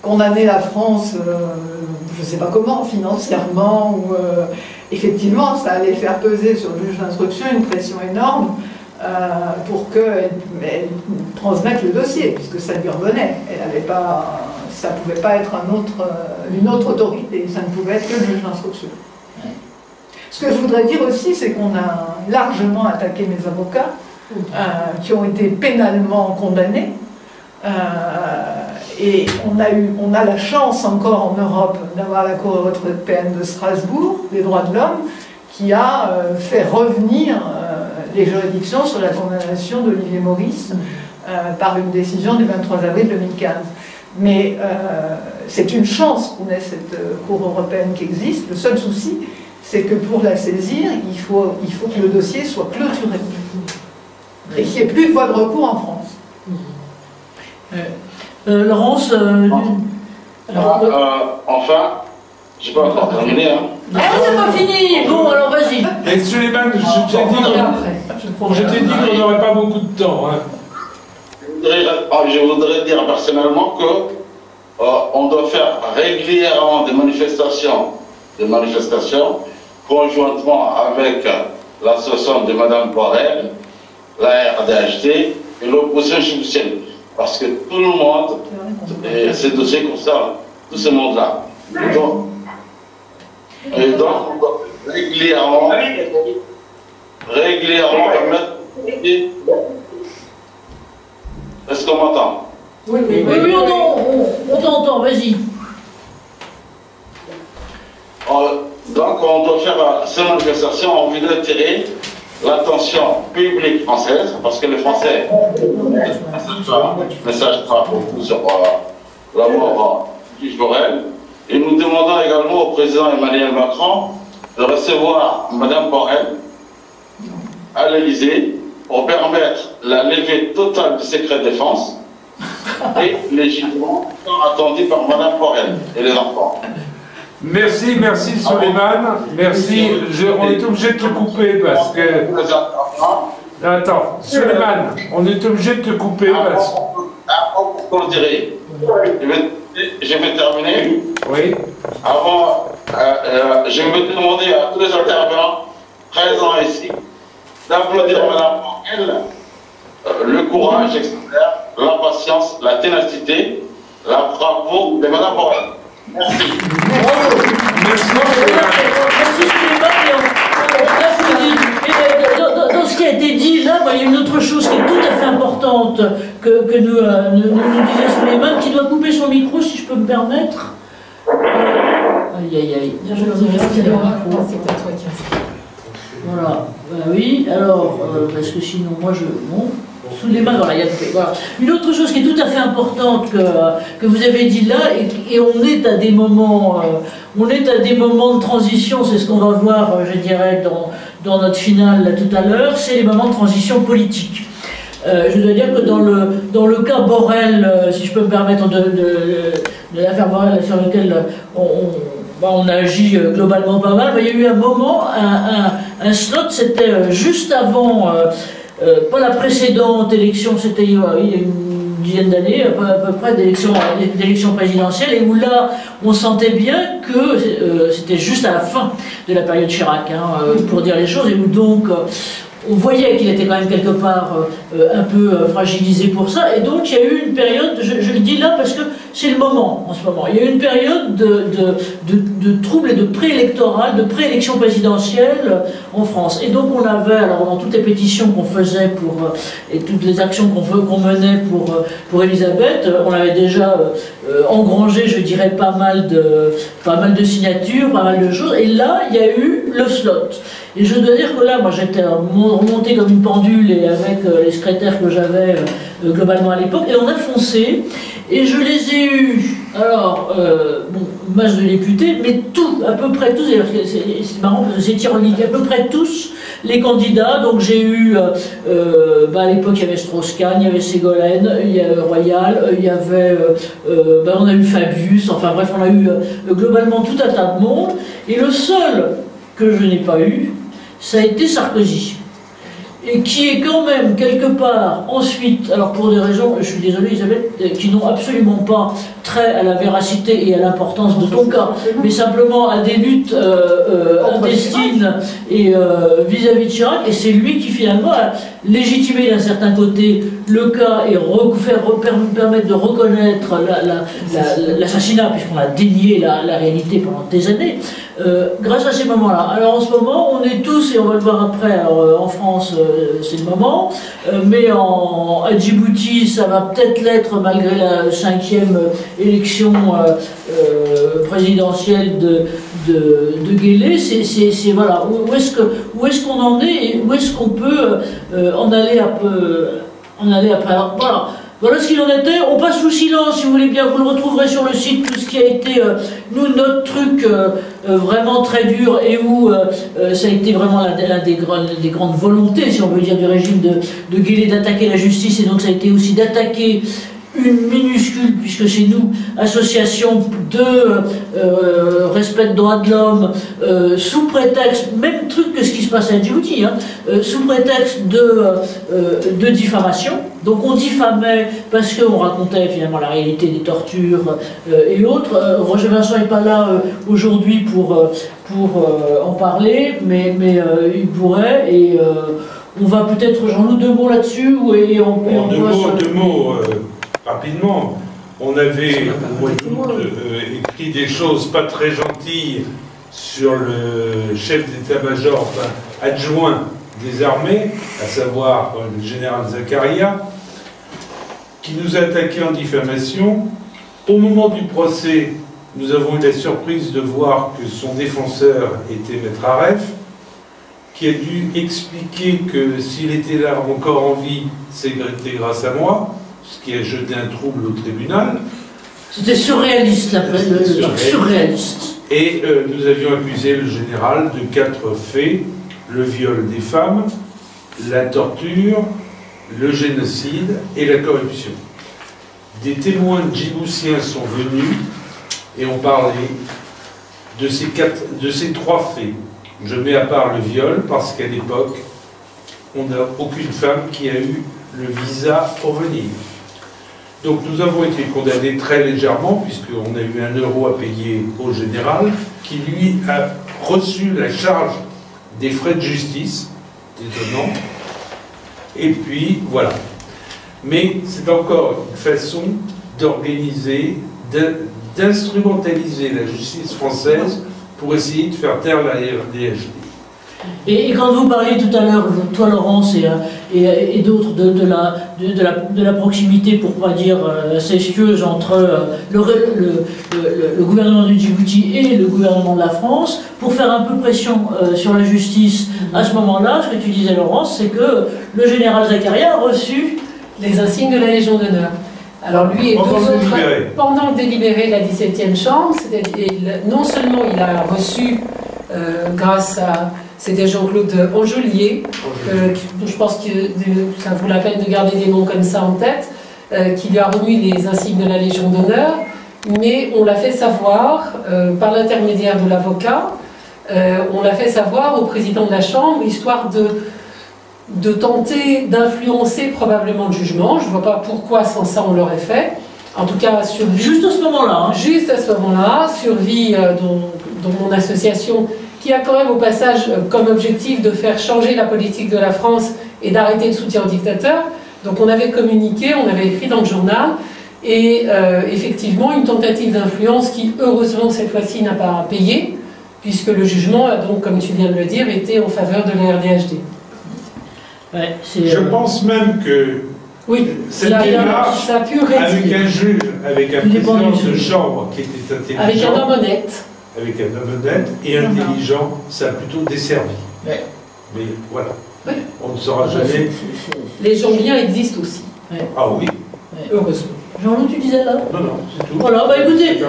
condamné la France, je ne sais pas comment, financièrement, ou effectivement, ça allait faire peser sur le juge d'instruction une pression énorme pour qu'elle transmette le dossier, puisque ça lui revenait. Ça ne pouvait pas être une autre autorité, ça ne pouvait être que le juge d'instruction. Ce que je voudrais dire aussi, c'est qu'on a largement attaqué mes avocats, qui ont été pénalement condamnés. Et on a la chance encore en Europe d'avoir la Cour européenne de Strasbourg, des droits de l'homme, qui a fait revenir les juridictions sur la condamnation d'Olivier Maurice par une décision du 23 avril 2015. Mais c'est une chance qu'on ait cette Cour européenne qui existe. Le seul souci, c'est que pour la saisir, il faut que le dossier soit clôturé et qu'il n'y ait plus de voie de recours en France.
Laurence,
enfin, je n'ai pas encore terminé. Hein.
Ah, c'est pas fini. Bon, alors vas-y.
Et Souleymane, je t'ai dit qu'on n'aurait pas beaucoup de temps. Hein.
Je voudrais dire personnellement que on doit faire régulièrement des manifestations conjointement avec l'association de Mme Borrell, la RDHT et l'opposition djiboutienne. Parce que tout le monde, ces dossiers concernent tout ce monde-là. Et donc, on doit régulièrement permettre. Est-ce qu'on m'entend?
Oui, on t'entend, vas-y.
Donc, on doit faire ces manifestations en vue d'attirer l'attention publique française, parce que les Français ne sachent pas beaucoup sur la mort du Borrell. Et nous demandons également au président Emmanuel Macron de recevoir Mme Borrell à l'Élysée pour permettre la levée totale du secret défense et les gisements attendus par Mme Borrell et les enfants.
Merci Souleymane. Merci. On est obligé de te couper parce que. Attends, Souleymane, on est obligé de te couper parce que.
Pour dire, je vais terminer.
Oui.
Avant, je vais demander à tous les intervenants présents ici d'applaudir Mme Borrell, le courage extraordinaire, la patience, la ténacité, la bravo de Mme Borrell. Merci.
Merci Souleymane. Dans ce qui a été dit là, il y a une autre chose qui est tout à fait importante que nous disait Souleymane, qui doit couper son micro, si je peux me permettre. Aïe. Voilà. Oui, alors, parce que sinon, moi je. Bon. Souleymane, voilà, il y a voilà. Une autre chose qui est tout à fait importante que vous avez dit là, et on est à des moments, de transition, c'est ce qu'on va voir, je dirais, dans notre finale là, tout à l'heure, c'est les moments de transition politique. Je dois dire que dans le cas Borrell, si je peux me permettre de l'affaire Borrell sur laquelle on a agi globalement pas mal, mais il y a eu un moment, un slot, c'était juste avant. Pas la précédente élection, c'était il y a une dizaine d'années, à peu près, d'élection présidentielle, et où là, on sentait bien que c'était juste à la fin de la période Chirac, pour dire les choses, et où donc on voyait qu'il était quand même quelque part un peu fragilisé pour ça, et donc il y a eu une période, je le dis là parce que c'est le moment en ce moment, il y a eu une période de troubles et de préélectoral, de préélection présidentielle en France. Et donc on avait, alors dans toutes les pétitions qu'on faisait et toutes les actions qu'on menait pour Elisabeth, on avait déjà engrangé, je dirais, pas mal de signatures, pas mal de choses, et là il y a eu le slot. Et je dois dire que là, moi j'étais remontée comme une pendule et avec les secrétaires que j'avais globalement à l'époque, et on a foncé, et je les ai eus, alors, bon, masse de députés, mais tout, à peu près tous, c'est marrant parce que c'est tir en ligne, à peu près tous les candidats. Donc j'ai eu, à l'époque il y avait Strauss-Kahn, il y avait Ségolène, il y avait Royal, il y avait, on a eu Fabius, enfin bref, on a eu globalement tout un tas de monde, et le seul que je n'ai pas eu, ça a été Sarkozy. Et qui est quand même quelque part ensuite, alors pour des raisons, je suis désolé Isabelle, qui n'ont absolument pas trait à la véracité et à l'importance de ton cas, mais simplement à des luttes intestines et vis-à-vis de Chirac, et c'est lui qui finalement a légitimé d'un certain côté le cas et permettre de reconnaître l'assassinat, puisqu'on a dénié la réalité pendant des années, grâce à ces moments-là. Alors en ce moment, on est tous, et on va le voir après, alors, en France, c'est le moment, mais à Djibouti, ça va peut-être l'être malgré la 5e élection présidentielle de Guélé. C'est voilà, où est-ce qu'on en est et où est-ce qu'on peut en aller après. Alors, voilà ce qu'il en était. On passe sous silence, si vous voulez bien, vous le retrouverez sur le site, tout ce qui a été, notre truc vraiment très dur, et où ça a été vraiment l'une des grandes volontés, si on veut dire, du régime de Guélé, d'attaquer la justice, et donc ça a été aussi d'attaquer une minuscule, puisque c'est nous, association de respect de droits de l'homme, sous prétexte, même truc que ce qui se passe à Djibouti, sous prétexte de diffamation. Donc on diffamait parce qu'on racontait finalement la réalité des tortures et autres. Roger Vincent n'est pas là aujourd'hui pour en parler, mais il pourrait, et on va peut-être, Jean-Loup, 2 mots là-dessus,
deux mots. Rapidement, on avait au mois d'août écrit des choses pas très gentilles sur le chef d'état-major, enfin adjoint des armées, à savoir le général Zakaria, qui nous a attaqué en diffamation. Au moment du procès, nous avons eu la surprise de voir que son défenseur était Maître Aref, qui a dû expliquer que s'il était là encore en vie, c'était grâce à moi, ce qui a jeté un trouble au tribunal.
C'était surréaliste, surréaliste.
Et nous avions accusé le général de 4 faits: le viol des femmes, la torture, le génocide et la corruption. Des témoins djiboutiens sont venus et ont parlé de ces 3 faits. Je mets à part le viol parce qu'à l'époque, on n'a aucune femme qui a eu le visa pour venir. Donc nous avons été condamnés très légèrement, puisqu'on a eu 1 euro à payer au général, qui lui a reçu la charge des frais de justice, étonnant. Et puis voilà. Mais c'est encore une façon d'organiser, d'instrumentaliser la justice française pour essayer de faire taire la RDHD.
Et quand vous parliez tout à l'heure, toi Laurence et d'autres, de la proximité, pour pas dire incestueuse, entre le gouvernement du Djibouti et le gouvernement de la France, pour faire un peu pression sur la justice à ce moment-là, ce que tu disais Laurence, c'est que le général Zakaria a reçu
les insignes de la Légion d'honneur. Alors lui et 2 autres, pendant le délibéré de la 17e chambre, non seulement il a reçu, grâce à... C'était Jean-Claude Angelier, je pense que ça vaut la peine de garder des noms comme ça en tête, qui lui a remis les insignes de la Légion d'honneur, mais on l'a fait savoir, par l'intermédiaire de l'avocat, on l'a fait savoir au président de la Chambre, histoire de tenter d'influencer probablement le jugement. Je ne vois pas pourquoi sans ça on l'aurait fait. En tout cas, survie...
Juste à ce moment-là.
Juste à ce moment-là, survie dont mon association qui a quand même au passage comme objectif de faire changer la politique de la France et d'arrêter le soutien aux dictateurs. Donc on avait communiqué, on avait écrit dans le journal, et effectivement une tentative d'influence qui heureusement cette fois-ci n'a pas payé, puisque le jugement a donc, comme tu viens de le dire, été en faveur de la RDHD.
Ouais,
je pense même que
oui,
cette démarche, avec un juge, avec un président de chambre qui était intelligent,
avec un homme honnête,
et intelligent, ça a plutôt desservi.
Ouais.
Mais voilà, on ne saura jamais.
Les gens bien existent aussi.
Ah oui.
Heureusement.
Jean-Loup, tu disais là?
Non, non, c'est tout.
Voilà, bah écoutez,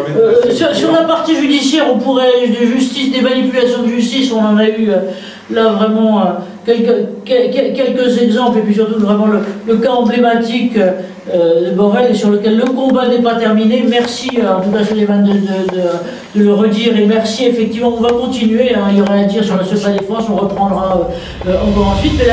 sur la partie judiciaire, on pourrait, de justice, des manipulations de justice, on en a eu là vraiment quelques exemples, et puis surtout vraiment le cas emblématique de Borrell, et sur lequel le combat n'est pas terminé. Merci, en tout cas, Suleiman, de le redire, et merci, effectivement, on va continuer, hein, il y aura à dire sur la secret défense, on reprendra encore ensuite, mais